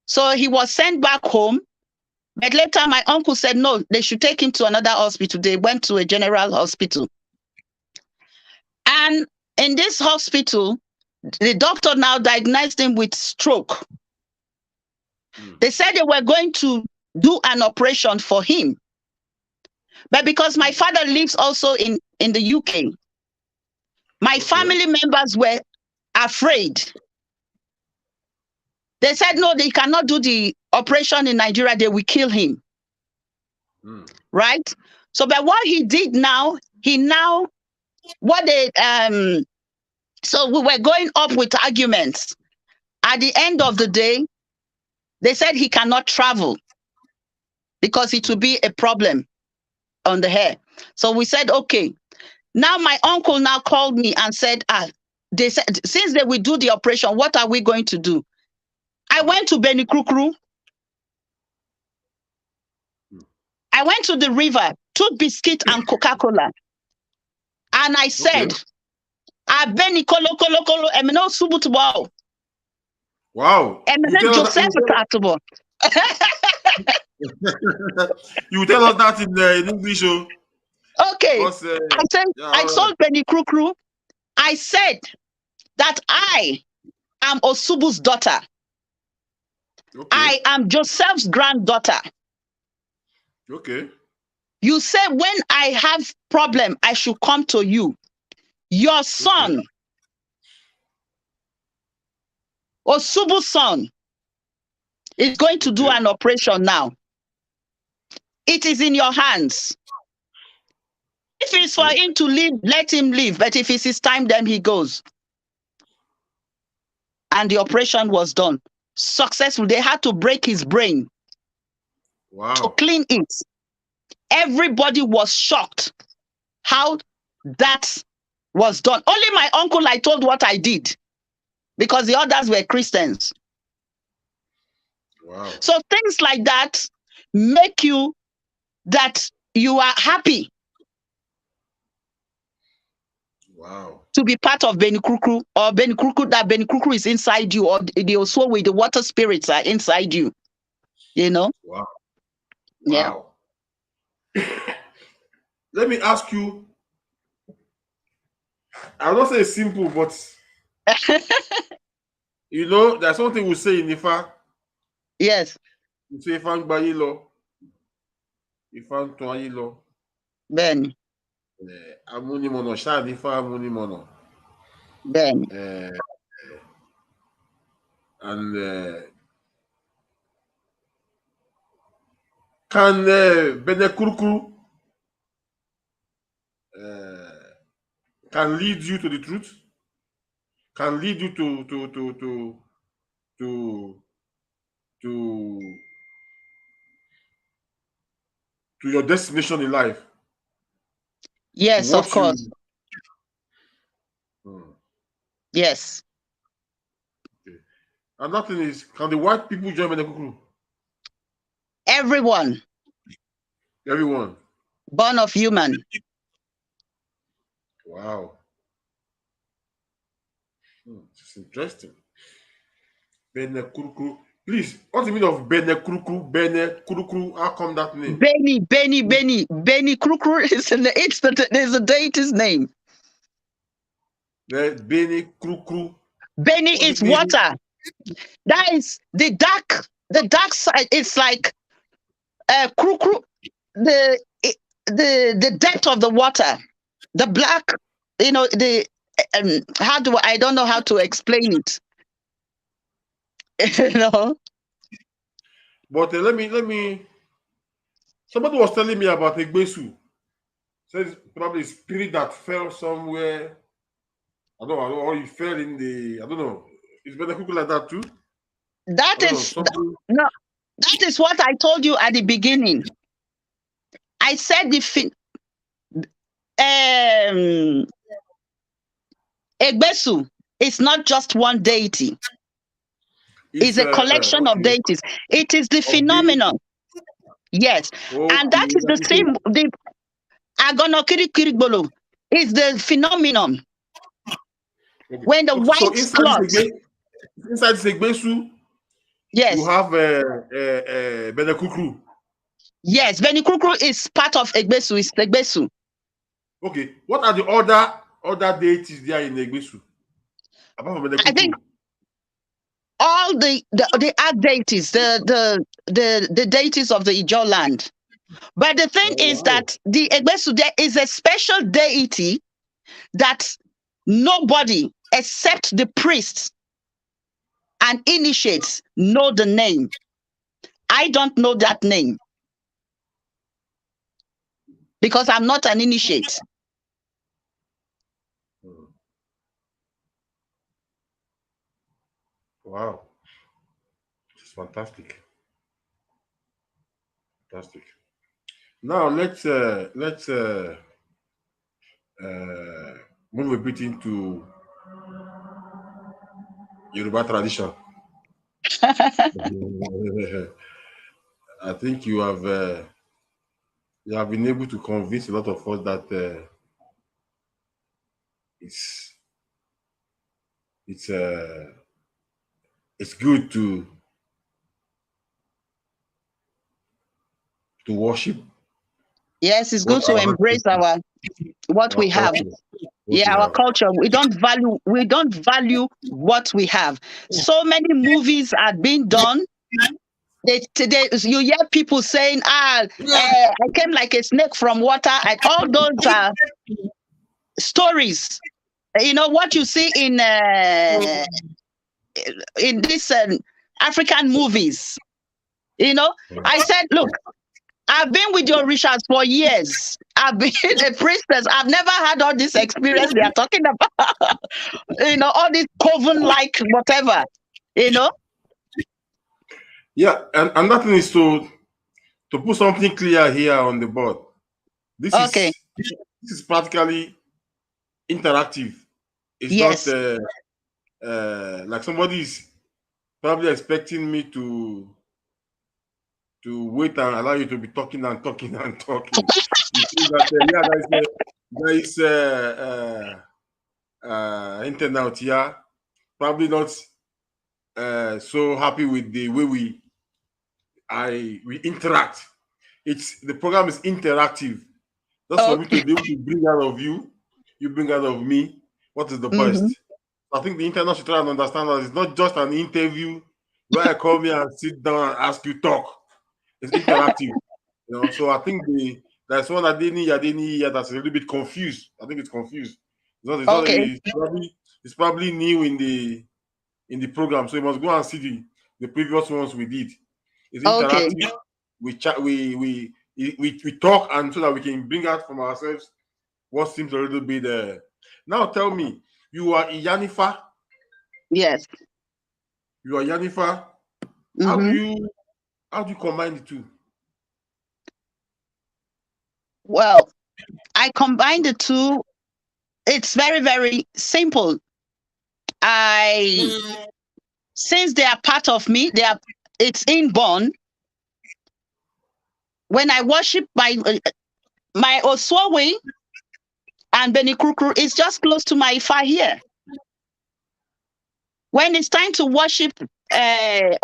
So he was sent back home. But later my uncle said, no, they should take him to another hospital. They went to a general hospital. And in this hospital, the doctor now diagnosed him with stroke. They said they were going to do an operation for him. But because my father lives also in the UK, my family members were afraid. They said, no, they cannot do the operation in Nigeria. They will kill him. Right? So, but what he did now, so we were going up with arguments. At the end of the day, they said he cannot travel because it will be a problem on the hair. So we said, okay. Now my uncle now called me and said, they said, since they will do the operation, what are we going to do? I went to Benikrukru. I went to the river, took biscuit and Coca-Cola. And I said, Beni kolo kolo kolo emino subutubo. Wow. Emino Joseph Tatubo. You tell us that in English. Okay. I said, I told Benikrukru, I said that I am Osubu's daughter. I am Joseph's granddaughter. Okay. You say when I have problem, I should come to you. Your son, Osubu's son, is going to do an operation now. It is in your hands. If it's for him to leave, let him leave. But if it's his time, then he goes. And the operation was done. Successful. They had to break his brain to clean it. Everybody was shocked how that was done. Only my uncle I told what I did because the others were Christians. Wow. So things like that make you that you are happy. Wow. To be part of Benikrukru, or Benikrukru, that Benikrukru is inside you, or the also with the water spirits are inside you. You know? Wow. Yeah. Wow. Let me ask you, I'll not say simple, but you know, there's something we say in Ifa. Yes. We say Ifa Gbayilo. Ifa Toayilo. Ben. Amunimono, Shad Ifa Amunimono. Ben. And can Benekurukuru can lead you to the truth? Can lead you to your destination in life? Yes, of course. Yes. Okay. And that thing is, can the white people join Benekurukuru? Everyone. Everyone. Born of human. Wow. It's interesting. Benekurukuru. Please, what's the meaning of Benekurukuru? Benekurukuru. How come that name? Benikrukru is the deity's name. Benekurukuru. Beni is water. That is the dark side. It's like krukru, the depth of the water, the black. You know the I don't know how to explain it. You know. But let me. Somebody was telling me about Egbesu. Says probably a spirit that fell somewhere. I don't know, or he fell in the. I don't know. Is Benekuku like that too? That is no. That is what I told you at the beginning. I said Egbesu is not just one deity. It's a collection of deities. It is the phenomenon. Yes. And that is the same. The Agonokirikirigbolo is the phenomenon. Okay. When the white cloth. Inside Segbesu, yes, you have Benekuku. Yes, Benikuku is part of Egbesu. It's Egbesu. Okay. What are the other deities there in Egbesu? Apart from Benekuku? I think all the arch deities, the deities of the Ijaw land. But the thing is that the Egbesu, there is a special deity that nobody except the priests and initiates know the name. I don't know that name because I'm not an initiate. Wow, it's fantastic. Fantastic. Now let's move a bit into Yoruba tradition. I think you have been able to convince a lot of us that it's good to worship. Yes, it's good to embrace what we have. Our culture. We don't value what we have. So many movies are being done. You hear people saying, I came like a snake from water, and all those are stories. You know what you see in these African movies. You know, I said, look, I've been with your rishas for years. I've been a priestess. I've never had all this experience they are talking about. You know, all this coven-like whatever. You know. Yeah, and that thing is to put something clear here on the board. This is practically interactive. It's not like somebody is probably expecting me to wait and allow you to be talking and talking and talking. You see that there is internet here, probably not so happy with the way we interact. The program is interactive. That's for me to be able to bring out of you bring out of me what is the best. I think the internet should try and understand that it's not just an interview where I come here and sit down and ask you talk. It's interactive. So I think there's one Adeni that's a little bit confused. I think it's confused. It's probably new in the program, so you must go and see the previous ones we did. It's interactive. We chat, we talk, and so that we can bring out from ourselves what seems a little bit. Now tell me, you are Iyanifa? Yes. You are Iyanifa. How do you combine the two? Well, I combine the two. It's very, very simple. Since they are part of me, it's inborn. When I worship my Oswawe and Benikuku, it's just close to my Ifa here. When it's time to worship Ifa,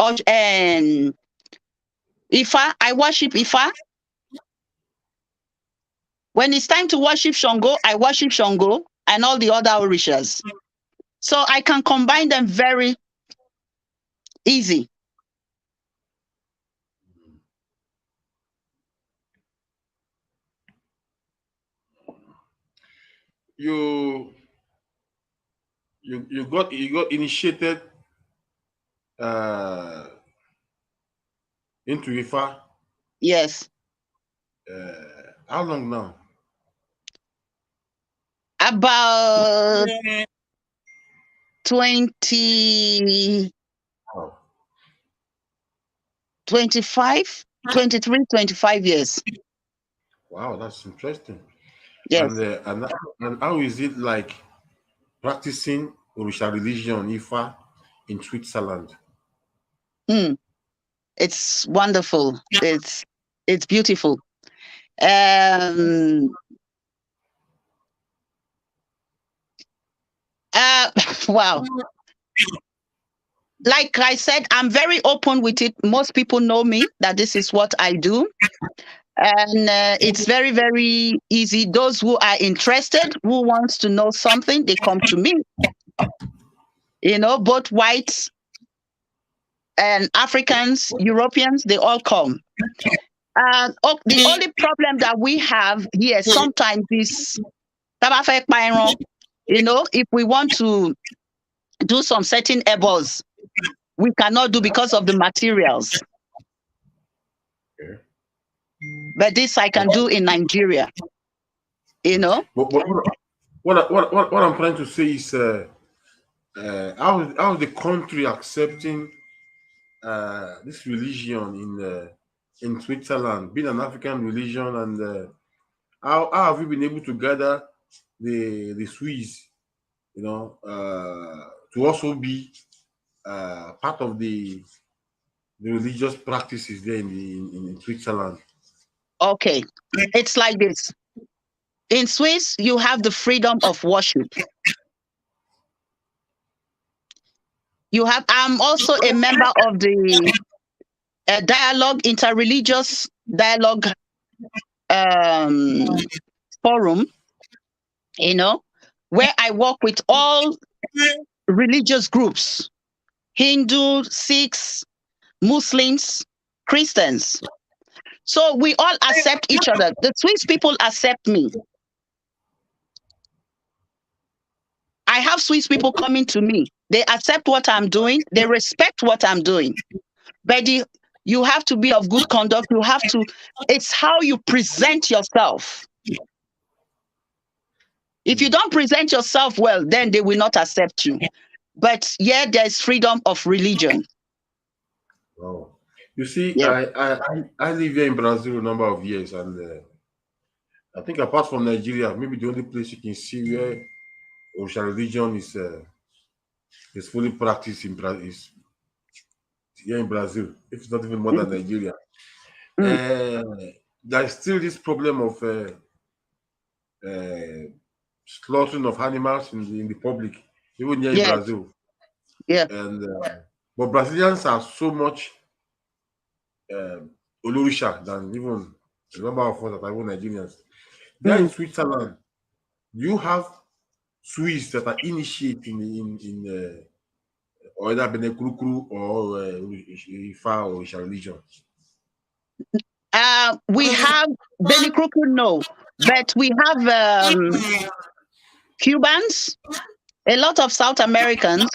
I worship Ifa. When it's time to worship Shango, I worship Shango and all the other orishas. So I can combine them very easy. You got initiated into Ifa. Yes. How long now? About 20, Wow. 25, 23, 25 years. Wow, that's interesting. Yes. And how is it like practicing Orisha religion, Ifa, in Switzerland? It's wonderful. It's beautiful. Wow. Like I said, I'm very open with it. Most people know me that this is what I do. And it's very, very easy. Those who are interested, who wants to know something, they come to me. Both whites and Africans, Europeans, they all come. The only problem that we have here sometimes is, if we want to do some certain ebos, we cannot do because of the materials. Okay. But this I can do in Nigeria. But what I'm trying to say is, how the country accepting this religion in Switzerland, being an African religion, and how have you been able to gather the Swiss, to also be part of the religious practices there in Switzerland? Okay, it's like this. In Swiss, you have the freedom of worship. I'm also a member of the interreligious dialogue forum, where I work with all religious groups: Hindu, Sikhs, Muslims, Christians. So we all accept each other. The Swiss people accept me. I have Swiss people coming to me. They accept what I'm doing. They respect what I'm doing. But you have to be of good conduct. It's how you present yourself. If you don't present yourself well, then they will not accept you. But yeah, there's freedom of religion. Wow. You see, Yeah. I live here in Brazil a number of years, and I think apart from Nigeria, maybe the only place you can see where Orisha religion is fully practiced is here in Brazil, if it's not even more than Nigeria. Mm. There's still this problem of slaughtering of animals in the public, even here in Yes. Brazil. Yeah. And but Brazilians are so much Olorisha than even a number of us that are even Nigerians. There in Switzerland, you have Swiss that are initiating in either Benekrukru or Ifa or Isha religion. We have Benekrukru, no, but we have Cubans, a lot of South Americans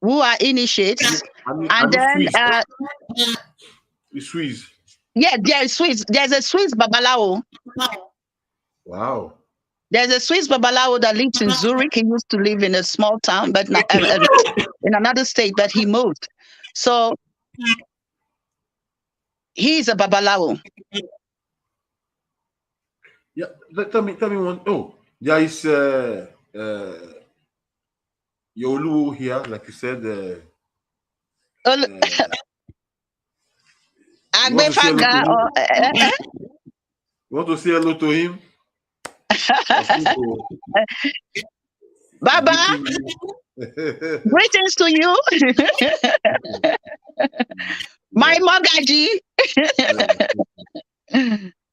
who are initiates, and then Swiss. Yeah, there's Swiss. There's a Swiss Babalawo. Wow. There's a Swiss Babalawo that lives in Zurich. He used to live in a small town, but not, in another state, but he moved. So he's a Babalawo. Yeah, tell me one. Oh, there is Yolu here, like you said. You want to say hello to him? You want to say hello to him? Baba, greetings to you. My Mogaji.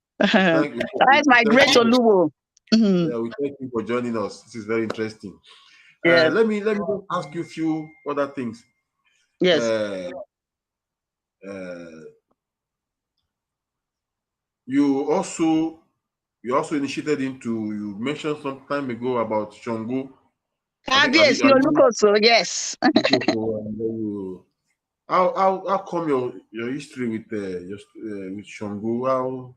That's my great Oluwo. Yeah, we thank you for joining us. This is very interesting. Yes. Let me just ask you a few other things. Yes. You also initiated into, you mentioned some time ago about Shango. Yes, yes. How come your history with Shango?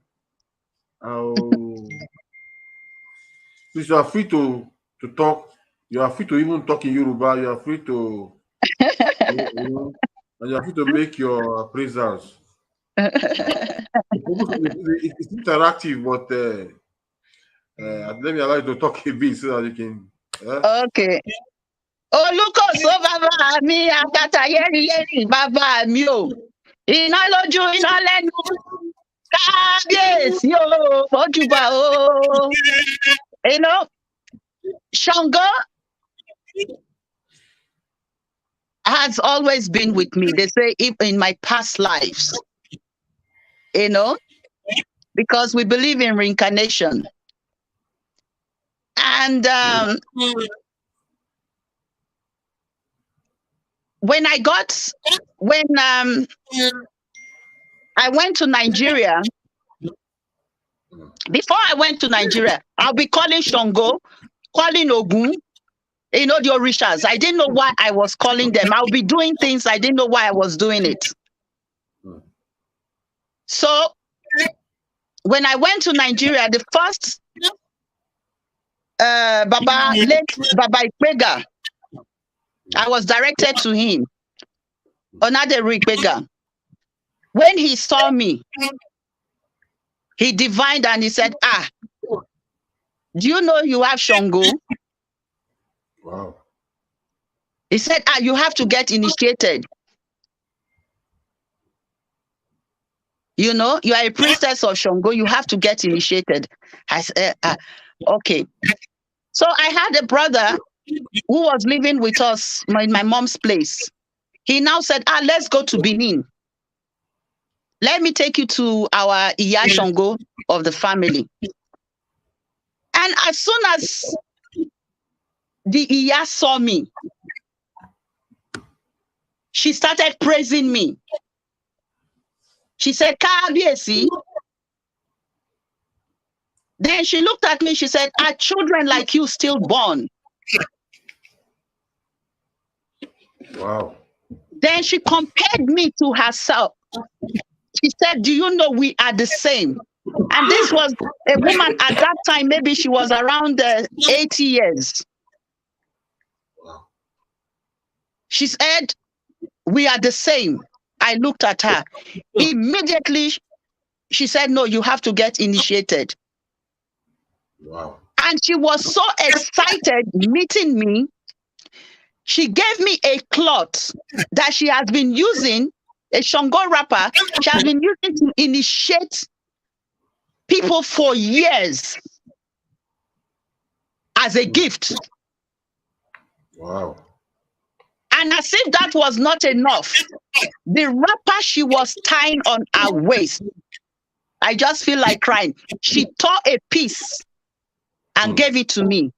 How please, you are free to talk You are free to even talk in Yoruba. You are free to, and you are free to make your appraisals. It's interactive, but let me allow you to talk a bit so that you can. Okay. Olùkóso bàbá mi, àkàtà yẹ́rìyẹ́rì bàbá mi o. Iná lójú, iná lẹ́nu. Kábíyèsí o, mọ́júbà o. You know, Shango has always been with me. They say in my past lives, you know, because we believe in reincarnation. And when I went to Nigeria, before I went to Nigeria, I'll be calling Shango, calling Ogun, you know, the Orishas. I didn't know why I was calling them. I'll be doing things I didn't know why I was doing it. So when I went to Nigeria, the first late Baba Ikpega, I was directed to him, Onaderu Ikpega. When he saw me, he divined and he said, do you know you have Shango? Wow. He said, you have to get initiated. You know, you are a priestess of Shango, you have to get initiated. I said, okay. So I had a brother who was living with us in my mom's place. He now said, let's go to Benin. Let me take you to our Iya Shango of the family. And as soon as the Iya saw me, she started praising me. She said, Kábíyèsí. Then she looked at me, she said, are children like you still born? Wow. Then she compared me to herself. She said, do you know we are the same? And this was a woman at that time, maybe she was around 80 years. Wow. She said, we are the same. I looked at her. Immediately, she said, no, you have to get initiated. Wow. And she was so excited meeting me. She gave me a cloth that she has been using, a Shango wrapper, she has been using to initiate people for years as a gift. Wow. And as if that was not enough, the wrapper she was tying on her waist, I just feel like crying. She tore a piece and gave it to me.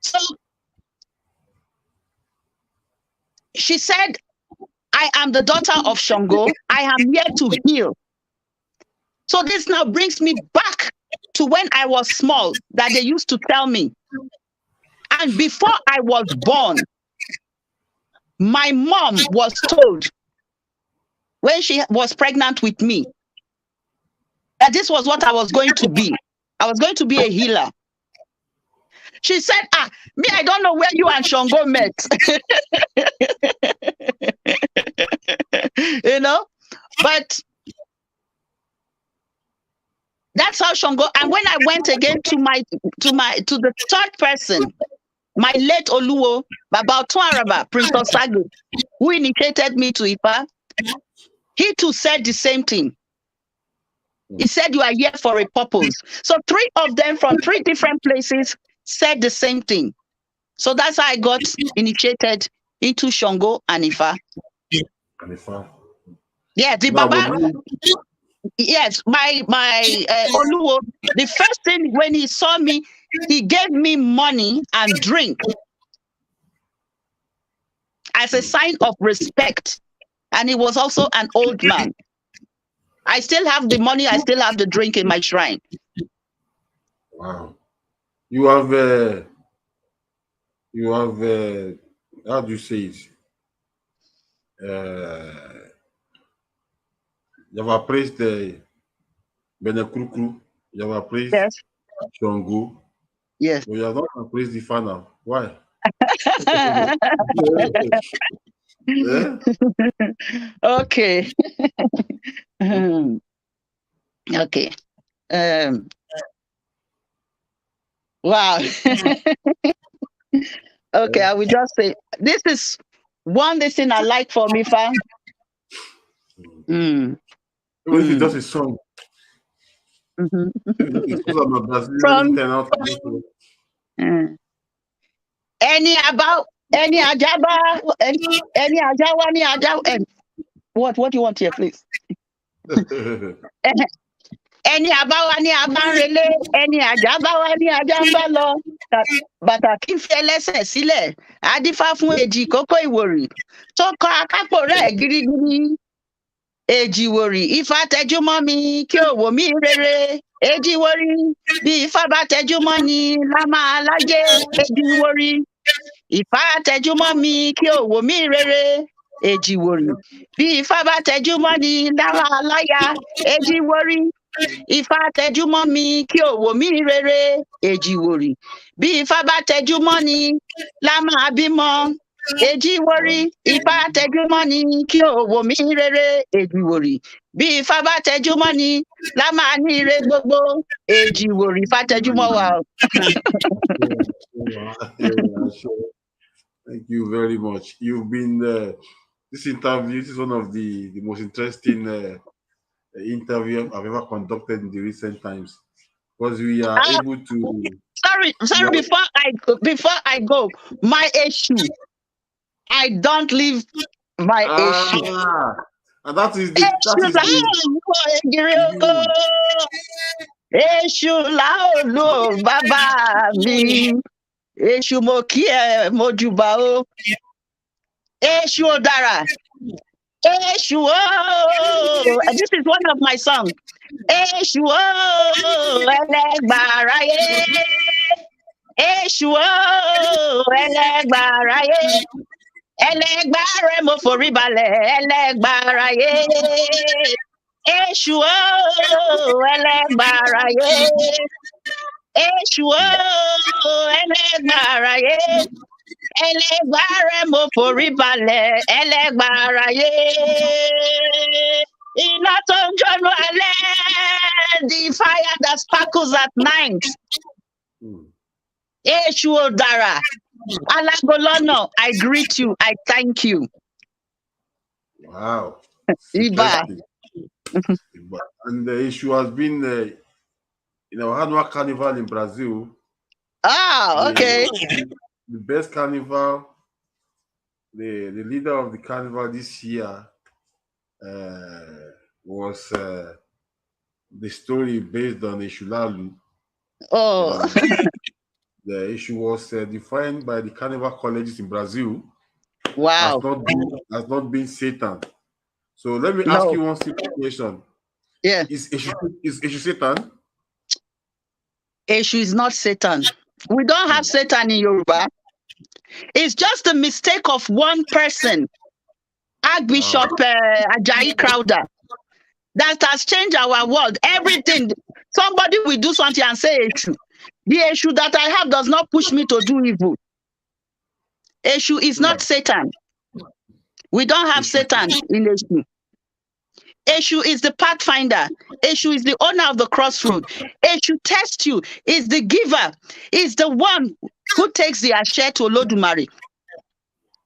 So she said, I am the daughter of Shango. I am here to heal. So this now brings me back to when I was small, that they used to tell me. And before I was born, my mom was told, when she was pregnant with me, that this was what I was going to be. I was going to be a healer. She said, me, I don't know where you and Shango met. You know, but that's how Shango. And when I went again to the third person, my late Oluwo, Baba Tuaraba, Prince of Sagu, who initiated me to Ifa, he too said the same thing. He said, you are here for a purpose. So 3 of them from 3 different places said the same thing. So that's how I got initiated into Shango and Ifa. Yeah, the Baba. Yes, my Oluwo, the first thing when he saw me, he gave me money and drink as a sign of respect. And he was also an old man. I still have the money, I still have the drink in my shrine. Wow. You have how do you say it? You have appraised the Benekrukru. You have appraised. Yes. Shango. Yes. But you have not praised the Ifa now. Why? Yeah? Okay. Okay. Wow. Okay, I will just say this is one thing I like for me, fam. Even if it's just a song, if it's just a song about Brazil, let it From turn out. any about any ajaba any ajawa ni ajawa and what do you want here, please? Ẹni àbáwá ní abánrelé, ẹni àjábáwá ní ajá ń bá lọ. Bàtà kí n fi ẹlẹ́sẹ̀ sílẹ̀, á dífá fún èjì kókó ìwòrì. Tó kọ akápò rẹ̀ gírígírí. Èjì ìwòrì, Ifá tẹjúmọ́ mi kí o wò mí rere. Èjì ìwòrì, bí Ifá bá tẹjúmọ́ ni lá máa láyé. Èjì ìwòrì, Ifá tẹjúmọ́ mi kí o wò mí rere. Èjì ìwòrì, bí Ifá bá tẹjúmọ́ ni lá máa láyà. Èjì ìwòrì, Ifá tẹjúmọ́ mi kí o wò mí rere. Èjì ìwòrì, bí Ifá bá tẹjúmọ́ ni lá máa bímọ. Èjì ìwòrì, Ifá tẹjúmọ́ ni kí o wò mí rere. Èjì ìwòrì, bí Ifá bá tẹjúmọ́ ni lá máa ní ire gbogbo. Èjì ìwòrì, Ifá tẹjúmọ́ wa o. Thank you very much. You've been this interview. This is one of the most interesting interview I've ever conducted in the recent times, because we are able to. Sorry. Before I go, my issue. I don't leave my issue. And that is the Èṣù là ó lò bàbá mi. Èṣù mo kí ẹ mo júbà o. Èṣù ò dára. Èṣù o. This is one of my songs. Èṣù o ẹlẹ́gbàráyé. Èṣù o ẹlẹ́gbàráyé. Ẹlẹ́gbàrẹ́ mo forí balẹ̀ ẹlẹ́gbàráyé. Èṣù o ẹlẹ́gbàráyé. Èṣù o ẹlẹ́gbàráyé. Ẹlẹ́gbàrẹ́ mo forí balẹ̀ ẹlẹ́gbàráyé. Iná tó ń jóná alẹ́, the fire that sparkles at night. Èṣù ò dára. Alagolono, I greet you. I thank you. Wow. Iba. And the issue has been in our annual carnival in Brazil. Okay. The best carnival, the leader of the carnival this year was the story based on Eshulalu. The issue was defined by the carnival colleges in Brazil. Wow. Has not been Satan. So let me ask you one simple question. Yeah. Is Eshu Satan? Eshu is not Satan. We don't have Satan in Yoruba. It's just a mistake of one person, Archbishop Ajayi Crowder, that has changed our world. Everything. Somebody will do something and say Eshu. The Eshu that I have does not push me to do evil. Eshu is not Satan. We don't have Satan in Eshu. Eshu is the pathfinder. Eshu is the owner of the crossroad. Eshu tests you, is the giver, is the one who takes the ashe to Olodumare.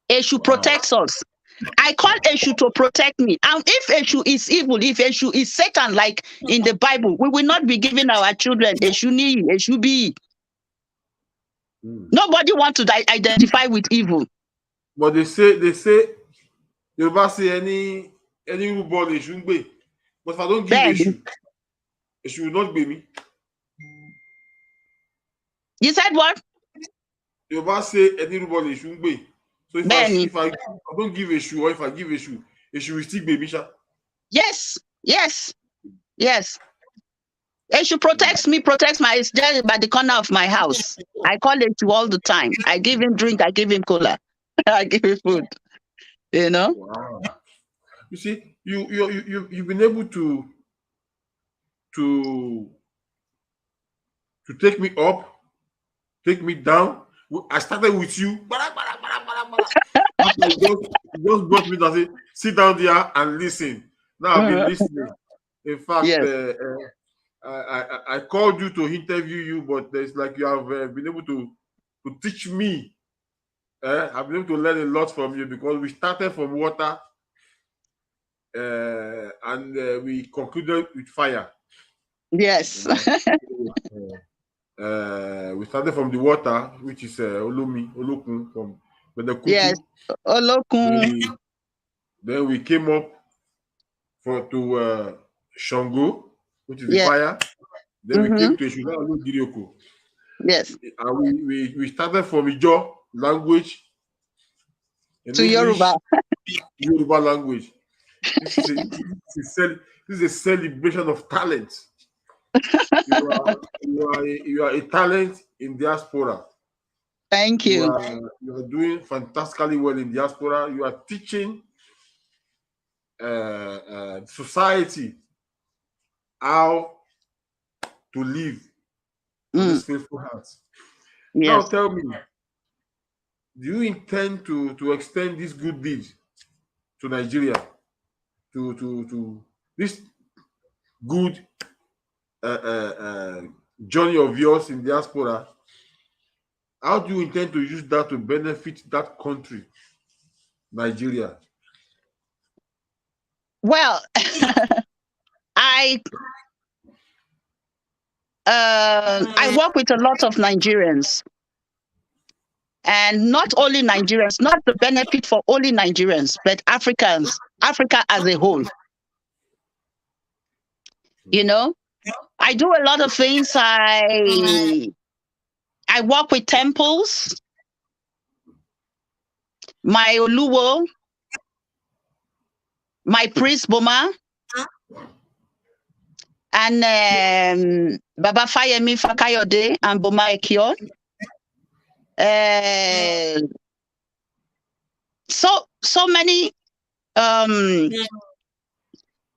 Eshu protects us. I call Eshu to protect me. And if Eshu is evil, if Eshu is Satan, like in the Bible, we will not be giving our children Eshu ni, Eshu bi. Nobody wants to identify with evil. But they say, Yoruba say any rubble Eshu ngbe. But if I don't give Eshu, Eshu will not be me. You said what? Yoruba say any rubble Eshu ngbe. So if I don't give Eshu, or if I give Eshu, Eshu will still be me. Yes. Eshu protects me, protects my just by the corner of my house. I call Eshu all the time. I give him drink, I give him cola, I give him food. You know? Wow. You see, you've been able to to take me up, take me down. I started with you. After you just brought me down, say, sit down there and listen. Now I've been listening. In fact, Yes. I called you to interview you, but it's like you have been able to teach me. I've been able to learn a lot from you because we started from water and we concluded with fire. Yes. We started from the water, which is Olokun from Benekutu. Yes, Olokun. Then we came up to Shango, which is the fire. Then we came to Eshula Girioko. Yes. And we started from Ijaw language to Yoruba. Yoruba language. This is a celebration of talent. You are a talent in diaspora. Thank you. You are doing fantastically well in diaspora. You are teaching society how to live on this faithful heart. Yes. Now tell me, do you intend to extend this good deed to Nigeria, to this good journey of yours in diaspora? How do you intend to use that to benefit that country, Nigeria? Well, I work with a lot of Nigerians, and not only Nigerians, not the benefit for only Nigerians, but Africans, Africa as a whole. You know, I do a lot of things. I work with temples, my Oluwo, my priest Boma, and Baba Fayemi Fakayode and Boma Ekio. So many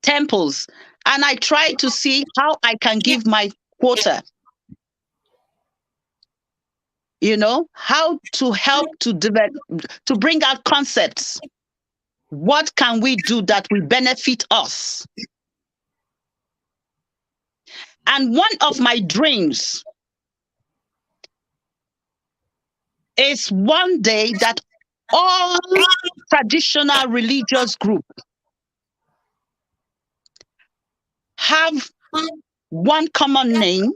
temples, and I try to see how I can give my quota. You know, how to help to develop, to bring out concepts. What can we do that will benefit us? And one of my dreams is one day that all traditional religious groups have one common name.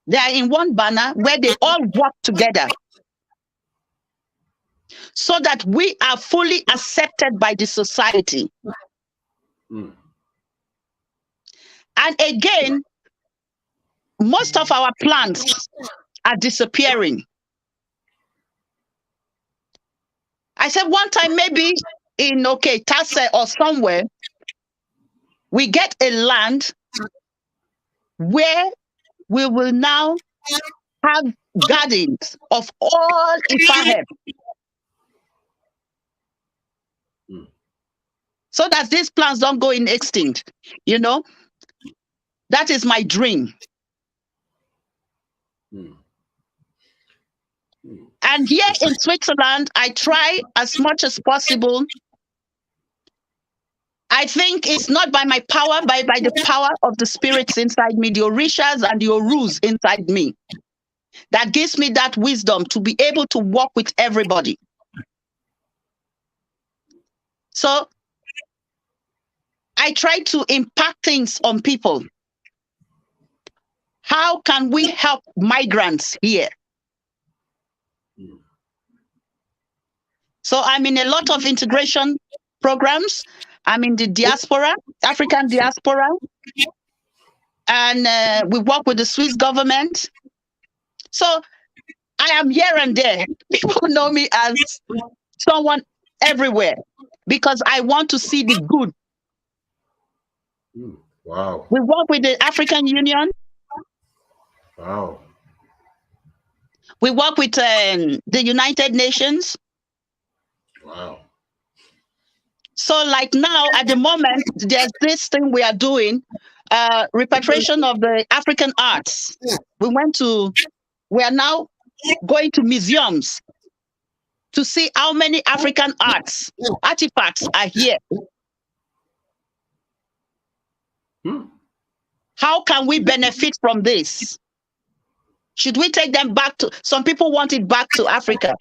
They are in one banner where they all work together so that we are fully accepted by the society. And again, most of our plants are disappearing. I said one time, maybe in Tase or somewhere, we get a land where we will now have gardens of all Ifa herbs. So that these plants don't go in extinct, you know. That is my dream. And here in Switzerland, I try as much as possible. I think it's not by my power, but by the power of the spirits inside me, the Orishas and the Orus inside me, that gives me that wisdom to be able to work with everybody. So I try to impact things on people. How can we help migrants here? So I'm in a lot of integration programs. I'm in the diaspora, African diaspora. And we work with the Swiss government. So I am here and there. People know me as someone everywhere because I want to see the good. Wow. We work with the African Union. Wow. We work with the United Nations. Wow. So like now, at the moment, there's this thing we are doing repatriation of the African arts. We are now going to museums to see how many African artifacts are here. How can we benefit from this? Should we take them back to, some people want it back to Africa,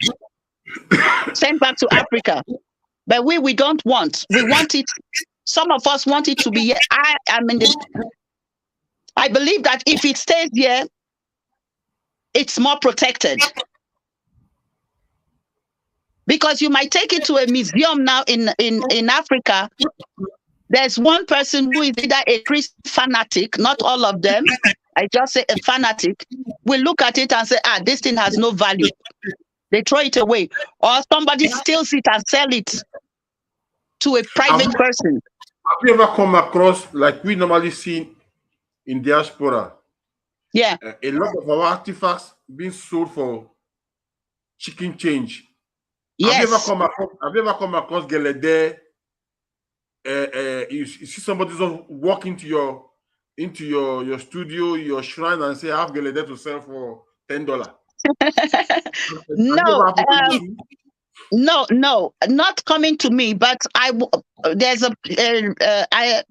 sent back to Africa, but we don't want. We want it, some of us want it to be here. I believe that if it stays here, it's more protected. Because you might take it to a museum now in Africa. There's one person who is either a Christian fanatic, not all of them, I just say a fanatic, will look at it and say, this thing has no value. They throw it away. Or somebody steals it and sell it to a private person. Have you ever come across, like we normally see in diaspora, yeah, a lot of our artifacts being sold for chicken change? Yes. Have you ever come across Gelede? You see somebody just walk into your studio, your shrine, and say, "I have Gelede to sell for $10." No, not coming to me. But there's an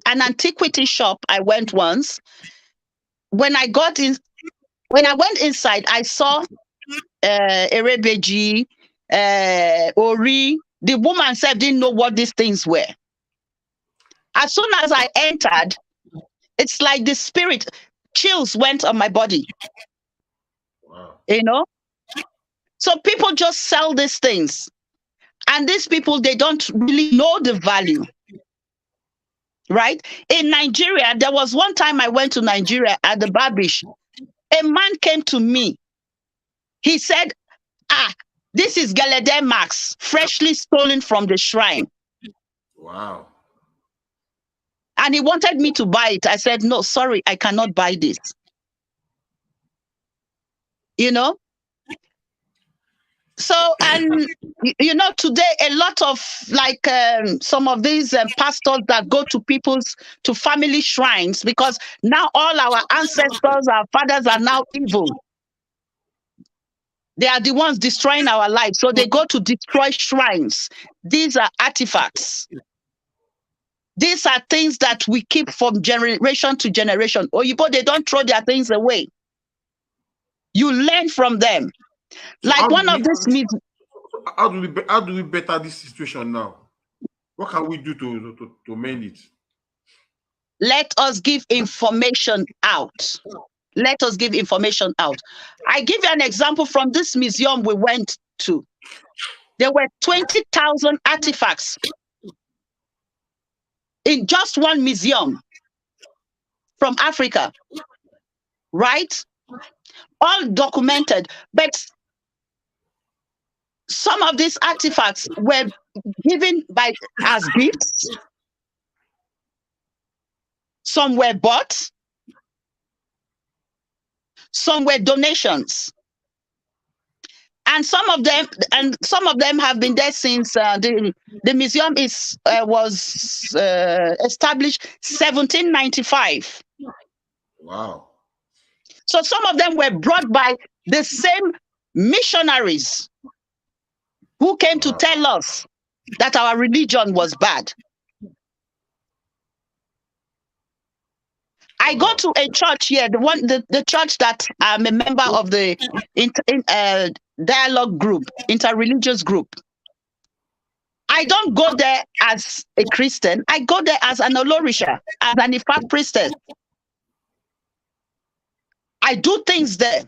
antiquity shop I went once. When I went inside, I saw Erebeji, Ori. The woman said didn't know what these things were. As soon as I entered, it's like the spirit, chills went on my body. Wow. You know? So people just sell these things. And these people, they don't really know the value. Right? In Nigeria, there was one time I went to Nigeria at the Barbish. A man came to me. He said, this is Gelede Max, freshly stolen from the shrine. Wow. And he wanted me to buy it. I said, no, sorry, I cannot buy this. You know? So, and, you know, today, a lot of, like, some of these pastors that go to family shrines, because now all our ancestors, our fathers are now evil. They are the ones destroying our lives. So they go to destroy shrines. These are artifacts. These are things that we keep from generation to generation. Oyibo, they don't throw their things away. You learn from them. Like one of these. How do we better this situation now? What can we do to mend it? Let us give information out. Let us give information out. I give you an example from this museum we went to. There were 20,000 artifacts in just one museum from Africa, right? All documented, but some of these artifacts were given as gifts. Some were bought. Some were donations. And some of them have been there since the museum was established 1795. Wow. So some of them were brought by the same missionaries who came to tell us that our religion was bad. I go to a church here, the church that I'm a member of the dialogue group, interreligious group. I don't go there as a Christian. I go there as an Olorisha, as an Ifa Priestess. I do things there.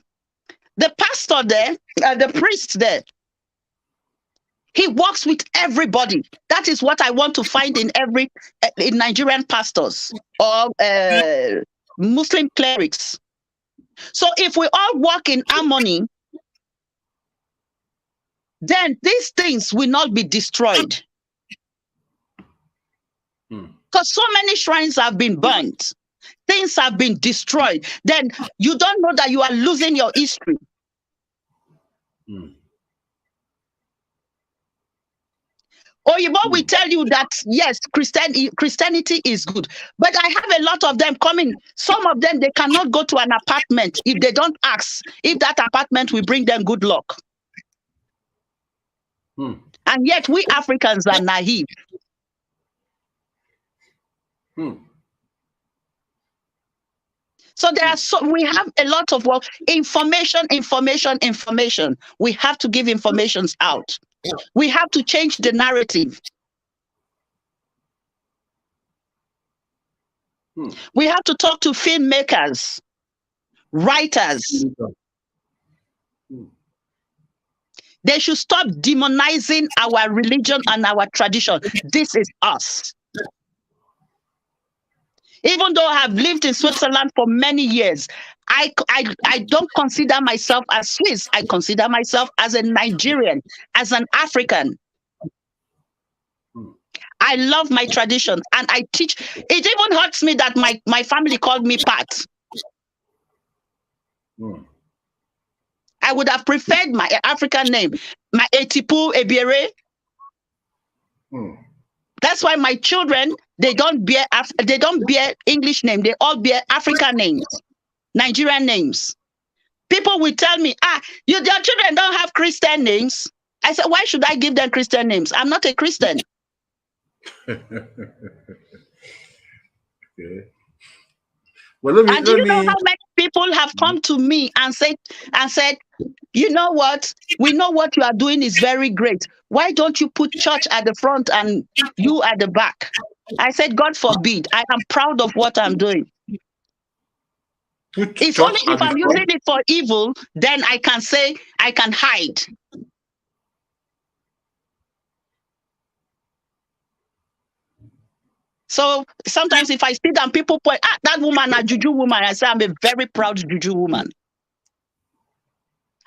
The pastor there, the priest there, he works with everybody. That is what I want to find in Nigerian pastors or Muslim clerics. So if we all work in harmony, then these things will not be destroyed. Because so many shrines have been burnt. Things have been destroyed. Then you don't know that you are losing your history. Oyibo will tell you that, yes, Christianity is good. But I have a lot of them coming. Some of them, they cannot go to an apartment if they don't ask if that apartment will bring them good luck. And yet we Africans are naive. So we have a lot of information. We have to give informations out. We have to change the narrative. We have to talk to filmmakers, writers. They should stop demonizing our religion and our tradition. This is us. Even though I have lived in Switzerland for many years, I don't consider myself as Swiss. I consider myself as a Nigerian, as an African. I love my tradition and I teach. It even hurts me that my family called me Pat. I would have preferred my African name, my Etipu Ebiere. That's why my children, they don't bear English name. They all bear African names, Nigerian names. People will tell me, your children don't have Christian names. I said, why should I give them Christian names? I'm not a Christian. Okay. Well, let me know how many people have come to me and said, you know what? We know what you are doing is very great. Why don't you put church at the front and you at the back? I said, God forbid. I am proud of what I'm doing. It's only if I'm using it for evil, then I can say I can hide. So sometimes if I see them, people point, that woman, a juju woman. I say, I'm a very proud juju woman.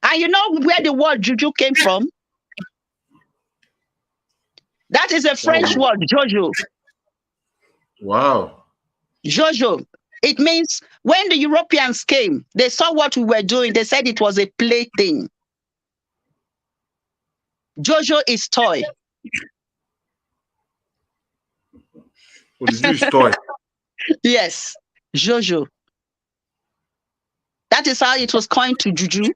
And you know where the word juju came from? That is a French word, Jojo. Wow. Jojo. It means when the Europeans came, they saw what we were doing. They said it was a plaything. Jojo is toy. What is this toy? Yes, Jojo. That is how it was coined to juju.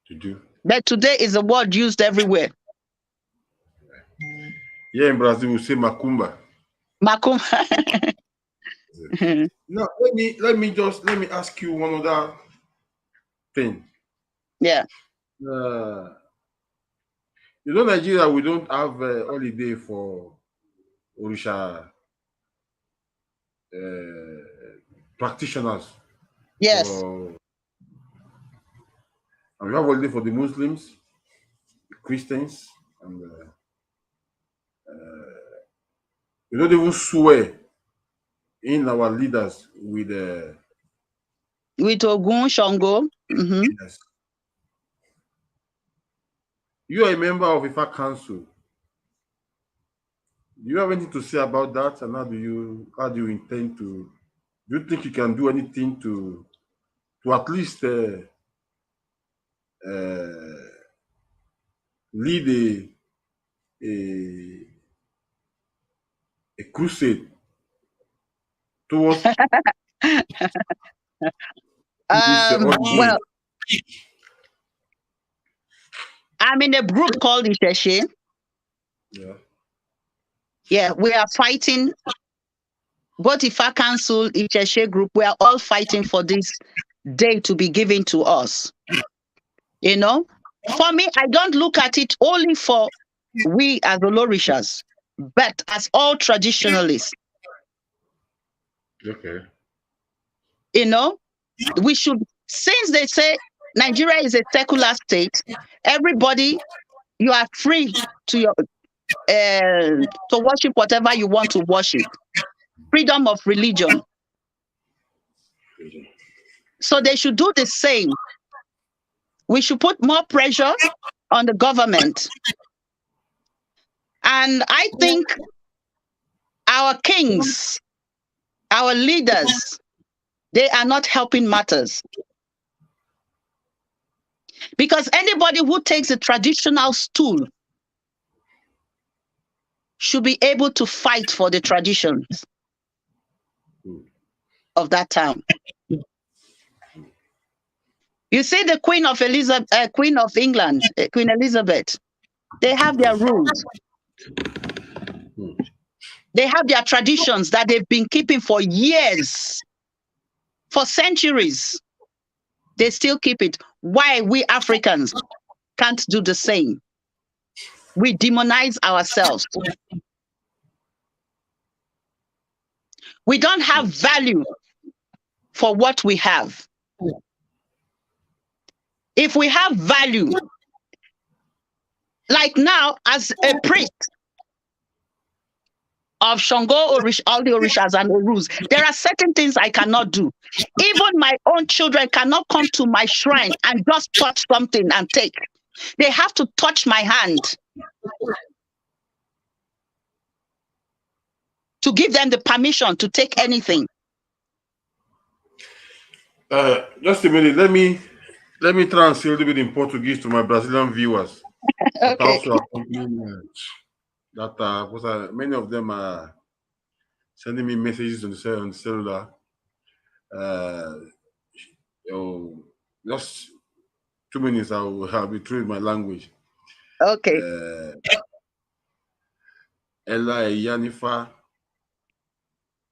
Juju. But today is a word used everywhere. Yeah, in Brazil we say macumba. Macumba. Now let me ask you one other thing. Yeah. You know, Nigeria, we don't have a holiday for Orisha practitioners. Yes. And we have holiday for the Muslims, the Christians, and we don't even swear in our leaders with Ogun, Shango. Yes. You are a member of Ifa Council. Do you have anything to say about that? And how do you intend to? Do you think you can do anything to at least lead a crusade towards well, I'm in a group called Isheshe. Yeah. Yeah, we are fighting. Both Ifa Council, Isheshe group, we are all fighting for this day to be given to us. You know, for me, I don't look at it only for we as Olorishas, but as all traditionalists. Okay. You know, we should, since they say Nigeria is a secular state, everybody, you are free to worship whatever you want to worship. Freedom of religion. So they should do the same. We should put more pressure on the government. And I think our kings, our leaders, they are not helping matters. Because anybody who takes a traditional stool should be able to fight for the traditions of that time. You see, the Queen of England, Queen Elizabeth, they have their rules. They have their traditions that they've been keeping for years, for centuries. They still keep it. Why we Africans can't do the same? We demonize ourselves. We don't have value for what we have. If we have value, like now, as a priest of Shango, all the Orishas and Orus, there are certain things I cannot do. Even my own children cannot come to my shrine and just touch something and take. They have to touch my hand to give them the permission to take anything. Just a minute. Let me translate a little bit in Portuguese to my Brazilian viewers. Okay. Also that many of them are sending me messages on the cellular. Just 2 minutes, I'll be through my language. Okay. Ela é Iyanifa,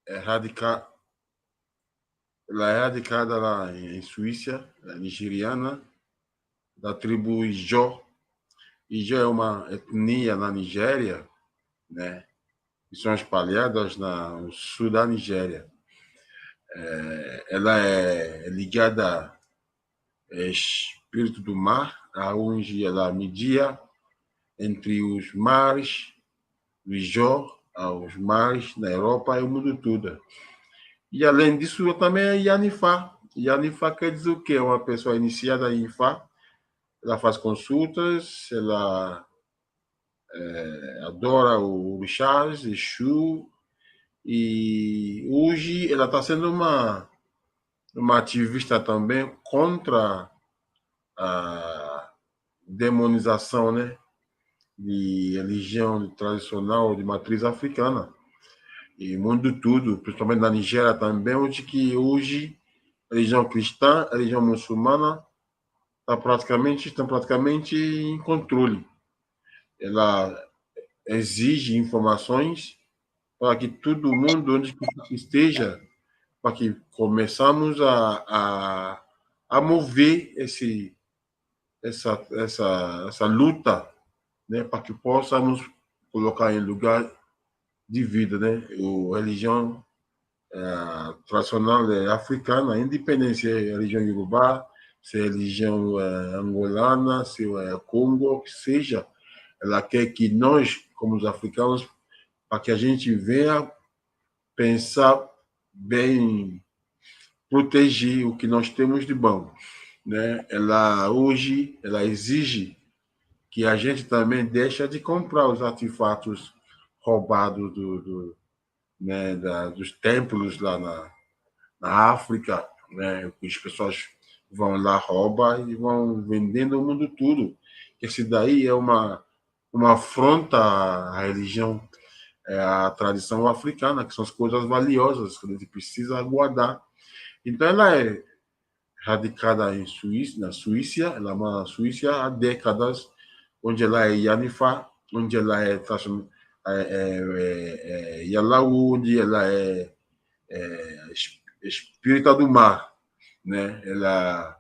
ela é radicada lá em Suíça, nigeriana, da tribo Ijaw. Ijaw é uma etnia na Nigéria, né? Que são espalhadas no sul da Nigéria. Ela é ligada ao espírito do mar, aonde ela media entre os mares do Ijaw aos mares na Europa e o mundo todo. E além disso, também é Iyanifa. Iyanifa quer dizer o quê? É uma pessoa iniciada em Ifa. Ela faz consultas, ela adora o orixás, Eshu, e hoje ela está sendo uma ativista também contra a demonização, né, de religião tradicional de matriz africana. E o mundo todo, principalmente na Nigéria também, onde a religião cristã, a religião muçulmana estão praticamente em controle. Ela exige informações para que todo mundo, onde esteja, para que começamos a mover essa luta, né, para que possamos colocar em lugar de vida, né, a religião tradicional africana, independente se é religião Yoruba, se é religião angolana, se é Congo, que seja, ela quer que nós, como os africanos, para que a gente venha pensar bem, proteger o que nós temos de bom, né? Hoje ela exige que a gente também deixe de comprar os artefatos roubados né, dos templos lá na África, né? As pessoas vão lá, roubam e vão vendendo no mundo todo. Esse daí é uma afronta à religião, à tradição africana, que são as coisas valiosas que a gente precisa guardar. Então, ela é radicada na Suíça, ela mora na Suíça há décadas, onde ela é Iyanifa, onde ela é Yalaú, onde ela é espírita do mar, né? Ela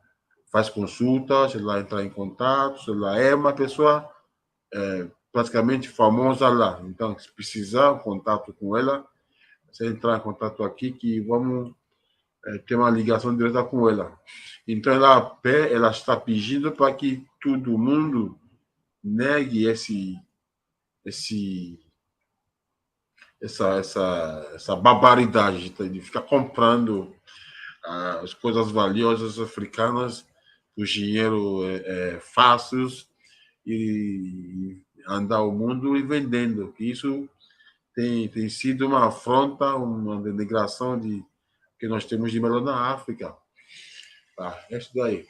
faz consultas, ela entra em contato, ela é uma pessoa praticamente famosa lá. Então, se precisar contato com ela, você entrar em contato aqui que vamos ter uma ligação direta com ela. Então, ela está pedindo para que todo mundo negue essa barbaridade de ficar comprando as coisas valiosas africanas, os dinheiro fáceis, e andar o mundo e vendendo. Isso tem sido uma afronta, uma denigração que nós temos de melhor na África. É isso daí.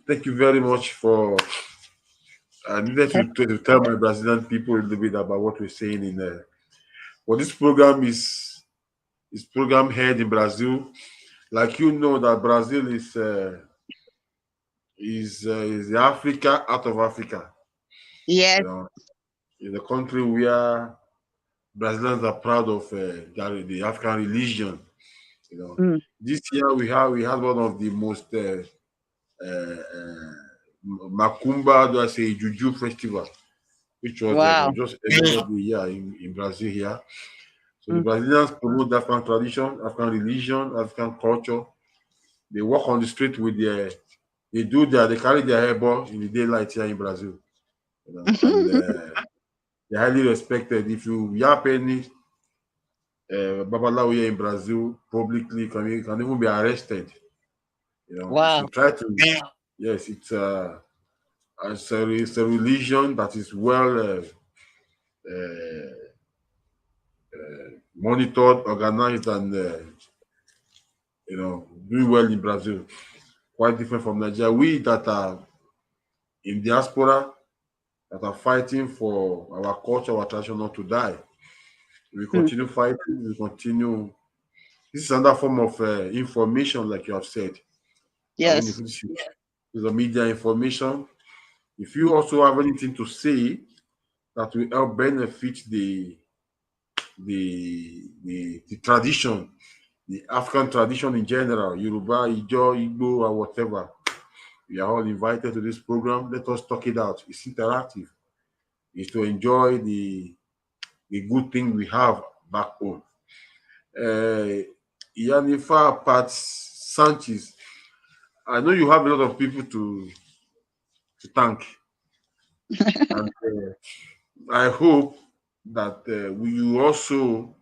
Thank you very much for I needed to tell my Brazilian people a little bit about what we're saying in well, this program is program head in Brazil. Like you know that Brazil is the Africa out of Africa. Yes. You know, in a country where Brazilians are proud of the African religion. You know, this year we had one of the most Macumba, do I say, Juju festival, which was just ended of the year in Brazil here. So the Brazilians promote African tradition, African religion, African culture. They walk on the street with they carry their hair ball in the daylight here in Brazil. You know, and they're highly respected. If you yap any Babalawo here in Brazil publicly, can even be arrested. You know, if you try to, yes, it's a religion that is well monitored, organized, and doing well in Brazil. Quite different from Nigeria. We that are in diaspora, that are fighting for our culture, our tradition not to die. We continue fighting. We continue. This is another form of information, like you have said. Yes. This is a media information. If you also have anything to say that will help benefit the tradition, the African tradition in general, Yoruba, Ijaw, Igbo, or whatever, we are all invited to this program. Let us talk it out. It's interactive. It's to enjoy the good thing we have back home. Iyanifa Santschi, I know you have a lot of people to thank. And I hope that you also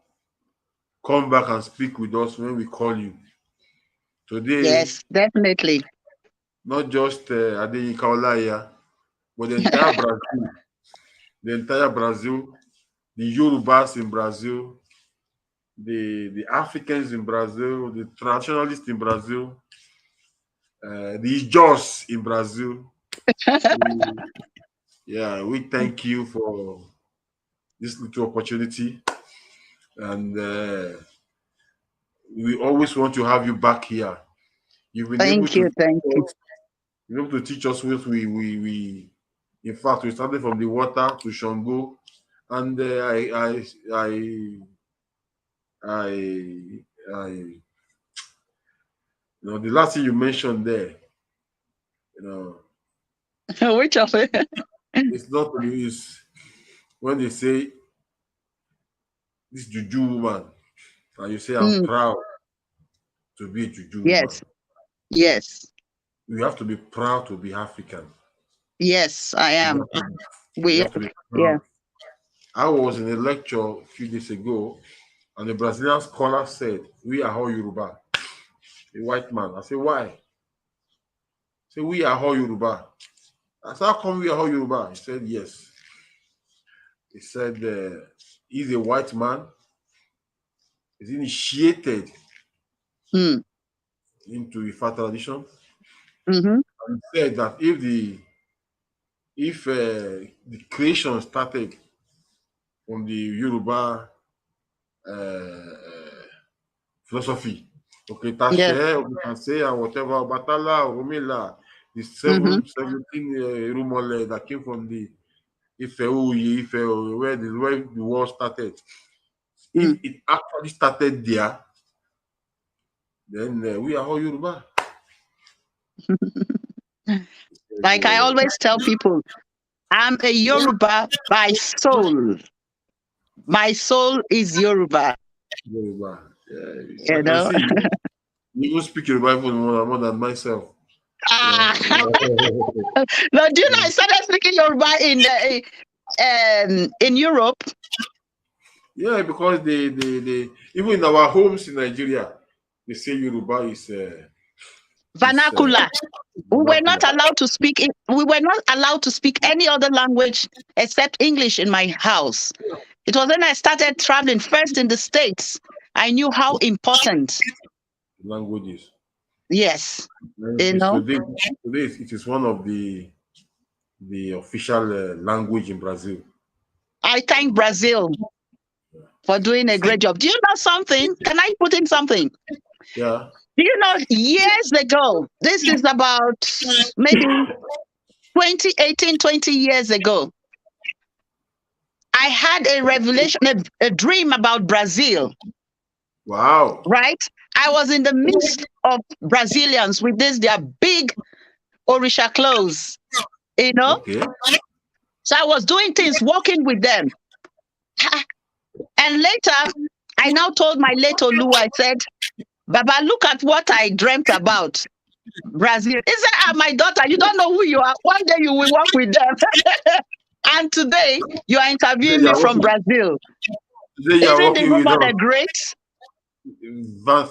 come back and speak with us when we call you. Today, yes, definitely. Not just Adeyinka Olaiya, but the entire Brazil, the Yorubas in Brazil, the Africans in Brazil, the traditionalists in Brazil, the Ijaws in Brazil. We thank you for this little opportunity, and we always want to have you back here. You've been able to teach us what we in fact we started from the water to Shango, and the last thing you mentioned there, which of it? It's not is when they say this Juju woman, and you say I'm proud to be a Juju woman. Yes. You have to be proud to be African. Yes, I am. You have to be proud. I was in a lecture a few days ago, and the Brazilian scholar said, "We are all Yoruba." A white man. I said, "Why?" He said, "We are all Yoruba." I said, "How come we are all Yoruba?" He said, "Yes." He said, "He's a white man. He's initiated into Ifa tradition." And he said that if the creation started from the Yoruba philosophy, okay, Tashe, we can say, and whatever, Batala, Romila, the 17 Rumole that came from the Ife, where the war started. If it actually started there, then we are all Yoruba. Like I always tell people, I'm a Yoruba by soul. My soul is Yoruba. Yoruba. Yeah, I can see you speak Yoruba even more than myself. Now, do you know I started speaking Yoruba in Europe? Yeah, because they even in our homes in Nigeria, they say Yoruba is vernacular. We were not allowed to speak it. We were not allowed to speak any other language except English in my house. It was when I started traveling first in the States, I knew how important language is. Yes. Today it is one of the the official language in Brazil. I thank Brazil for doing a great job. Do you know something? Can I put in something? Yeah. Do you know years ago, this is about maybe 2018, 20 years ago, I had a revelation, a dream about Brazil. Wow. Right? I was in the midst of Brazilians with their big Orisha clothes, you know? Okay. So I was doing things, walking with them. And later, I now told my late Olu, I said, Baba, look at what I dreamt about Brazil. He said, my daughter, you don't know who you are. One day you will walk with them. And today, you are interviewing me from Brazil. Today you are Isn't the working with woman us. a great?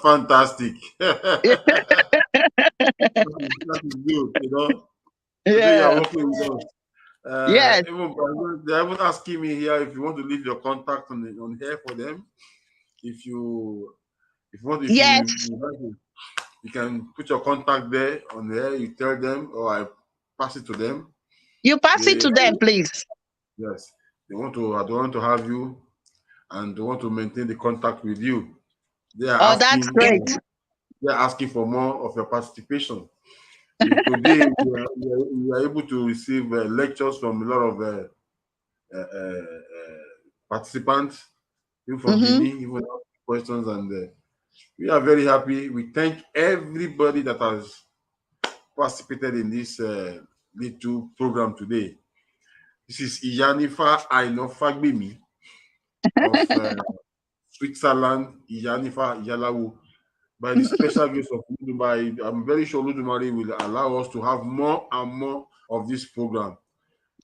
Fantastic. That is good, you know. Today you are Yeah. working with us. Yes. Even they're even asking me here if you want to leave your contact on here for them. If you want, Yes. you can put your contact there on there. You tell them, or I pass it to them. You pass it to them, please. Yes, they want to have you, and they want to maintain the contact with you. They are That's asking. great. They are asking for more of your participation. If today we are able to receive lectures from a lot of participants, even from Guinea, even questions, and we are very happy. We thank everybody that has participated in this little program today. This is Iyanifa Aina Fagbemi of Switzerland, Iyanifa Yalawu. By the special grace of Ludumare, I'm very sure Ludumare will allow us to have more and more of this program.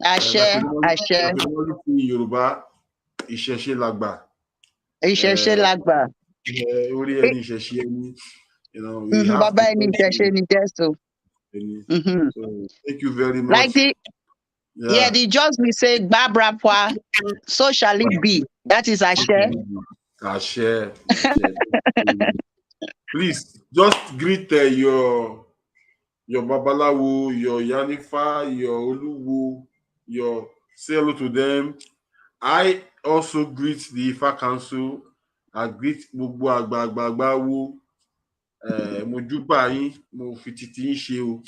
I share. Yoruba, Ìṣẹ̀ṣe làgbà. Ìṣẹ̀ṣe làgbà. You know, we have Baba to. so thank you very much. Like the just we say Babra, so shall it be. That is Ashe. Ashe. Please just greet your Babalawo, your Iyanifa, your Oluwo, say hello to them. I also greet the Ifa Council. I greet gbogbo àgbààgbà wo. Mo júbà yín, mo fi titi yín ṣe o.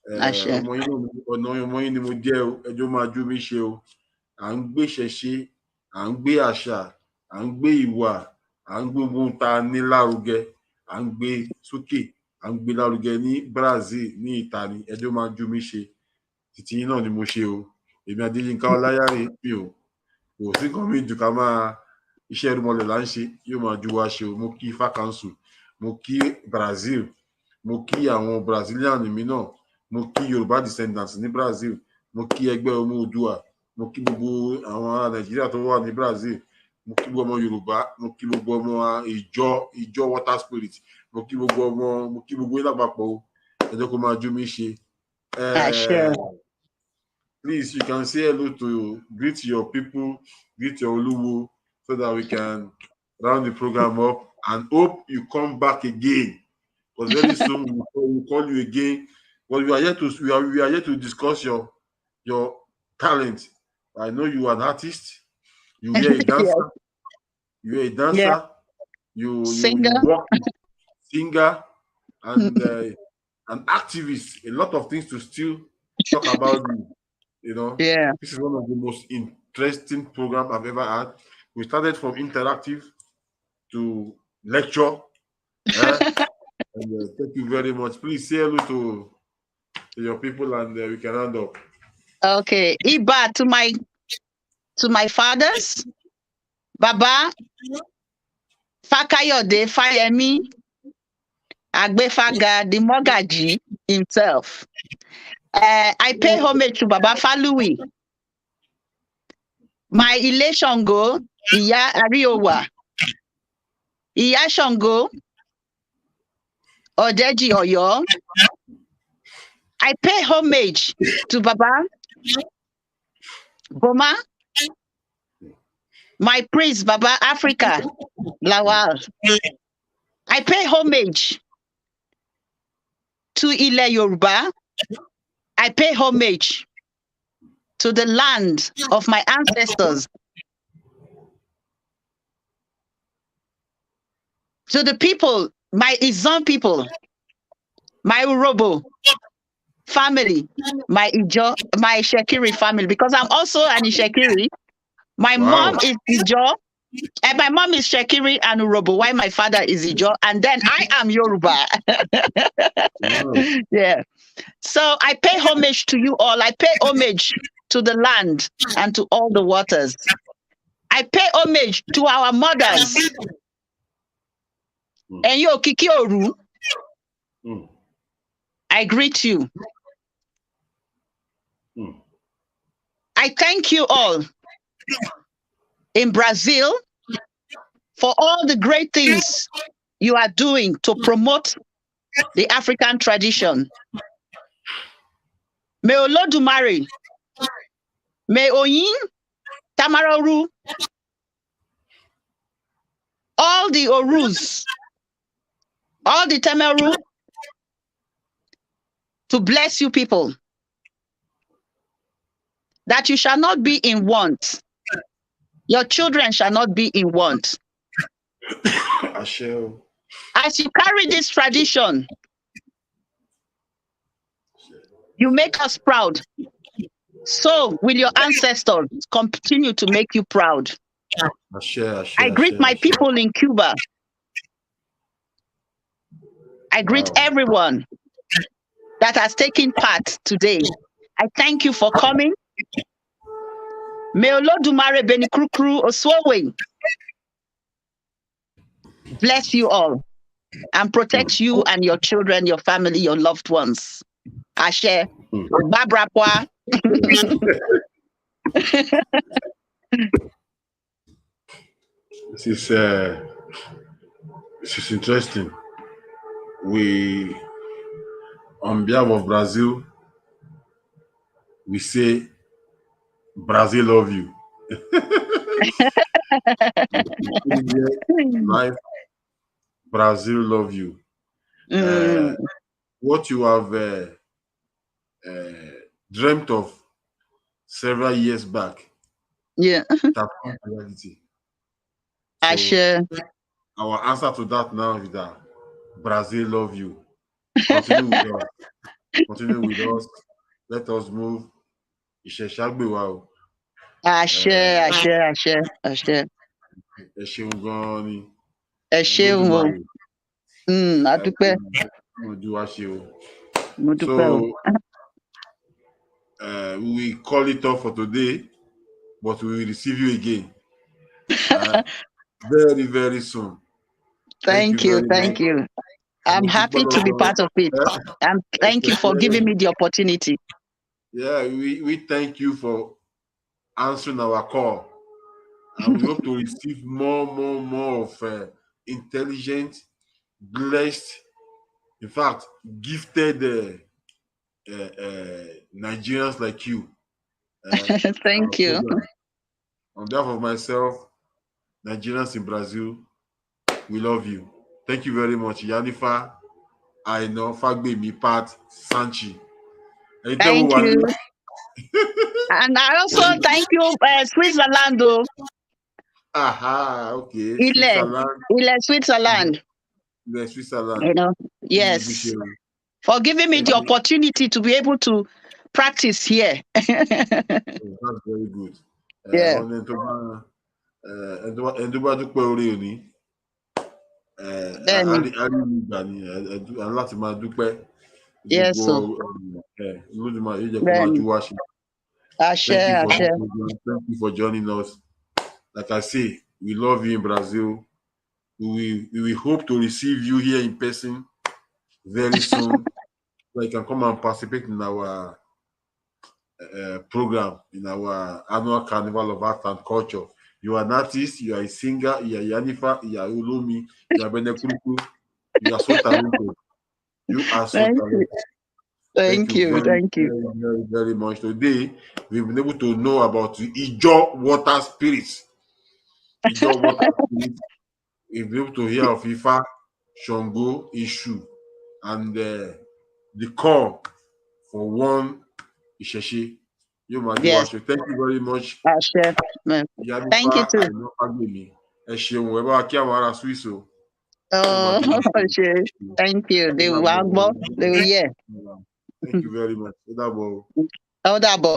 Ọmọ yín ni mo jẹ́ o, ẹjọ́ máa jú mi ṣe o. À ń gbé ìṣẹ̀ṣe, à ń gbé àṣà, à ń gbé ìwà, à ń gbé ohun tá a ní lárugẹ, à ń gbé sókè, à ń gbé lárugẹ ní Brazil, ní ìta ni, ẹjọ́ máa jú mi ṣe. Titi yín náà ni mo ṣe o. Èmi Adéyínká Ọláyárè mi o. Kò sí nǹkan mi jù ká máa iṣẹ́ ìrúmọlẹ̀ là ń ṣe, yóò máa ju wa ṣe o. Mo kí Ifa Council, mo kí Brazil, mo kí àwọn Brazilian mi náà, mo kí Yorùbá descendants ní Brazil, mo kí ẹgbẹ́ ọmọ Oòduà, mo kí gbogbo àwọn ará Nàìjíríà tó wà ní Brazil, mo kí gbogbo ọmọ Yorùbá, mo kí gbogbo ọmọ Ijaw Water Spirit, mo kí gbogbo lápapọ̀ o. Ẹ jẹ́ kó máa jú mi ṣe. Please, you can say hello to greet your people, greet your Oluwo, so that we can round the program up and hope you come back again. Because very soon we'll call you again. But we are here to discuss your talent. I know you are an artist. You are a dancer. You are a dancer. You work singer and an activist. A lot of things to still talk about you. You know, This is one of the most interesting programs I've ever had. We started from interactive to lecture. And, thank you very much. Please say hello to your people, and we can round up. Okay, Iba to my fathers, Baba Fakayode Fayemi Agbefaga, the Mogaji himself. I pay homage to Baba Falui. My Ile Shango, Iya Ariowa, Iya Shango, Odeji Oyo. I pay homage to Baba Boma, my priest, Baba Africa, Lawal. I pay homage to Ile Yoruba. I pay homage to the land of my ancestors, to the people, my Izon people, my Urobo family, my Ijaw, my Shekiri family, because I'm also an Ishekiri. My mom is Ijaw, and my mom is Shekiri and Urobo, while my father is Ijaw, and then I am Yoruba. Yeah. So I pay homage to you all. I pay homage to the land and to all the waters. I pay homage to our mothers. And yo, Kiki Oru, I greet you. I thank you all in Brazil for all the great things you are doing to promote the African tradition. May Olodumare, may Oyin, Tamaroru, all the Orus, all the Tamaru, to bless you people, that you shall not be in want. Your children shall not be in want. I shall. As you carry this tradition, you make us proud. So will your ancestors continue to make you proud. I greet my people in Cuba. I greet everyone that has taken part today. I thank you for coming. May Olodumare Benikrukru Oswowe bless you all and protect you and your children, your family, your loved ones. Ashe. Barbara Kwa. This is interesting. We, on behalf of Brazil, we say Brazil love you. Life, Brazil love you. What you have dreamt of several years back, yeah, that reality. So, our answer to that now is that Brazil love you. Continue with us. Continue with us. Let us move. Ìṣẹ̀ṣàgbéwá. Ashe. Ẹ ṣeun gan-an ni. Ẹ ṣeun o. Adúpẹ́. Mo dúpẹ́ o. We call it off for today, but we will receive you again very, very soon. Thank you. I'm happy to be part of it. And thank you for giving me the opportunity. Yeah, we thank you for answering our call. And we hope to receive more of intelligent, blessed, in fact, gifted Nigerians like you. Thank you. On behalf of myself, Nigerians in Brazil, we love you. Thank you very much. Iyanifa Aina Fagbemi part Santschi. Thank you. And I also thank you, Switzerland. Aha, okay. Switzerland. You know, yes. For giving me the opportunity to be able to practice here. That's very good. Yeah. Yes, so. Thank you for joining us. Like I say, we love you in Brazil. We hope to receive you here in person very soon, so you can come and participate in our program, in our annual Carnival of Art and Culture. You are an artist, you are a singer, you are Iyanifa, you are Ulomi, you are Benekuruku. You are so talented. You are so talented. Thank you. Very, very much. Today, we've been able to know about the Ijaw Water Spirit. Ijaw Water Spirit. We've been able to hear of Ifa, Shango, Eshu, and the call for one Isheshe. Yóò máa jẹ́ wá Yes. ṣe. Thank you very much. Sure. Thank Iyanifa you too. Aina Fagbemi. Ẹ ṣeun, ẹ bá wa kí àwọn ará Swiss o. Oh, sure. Thank you. They will go. They will hear. Thank you very much. Ó dàbọ̀ o. Ó dàbọ̀.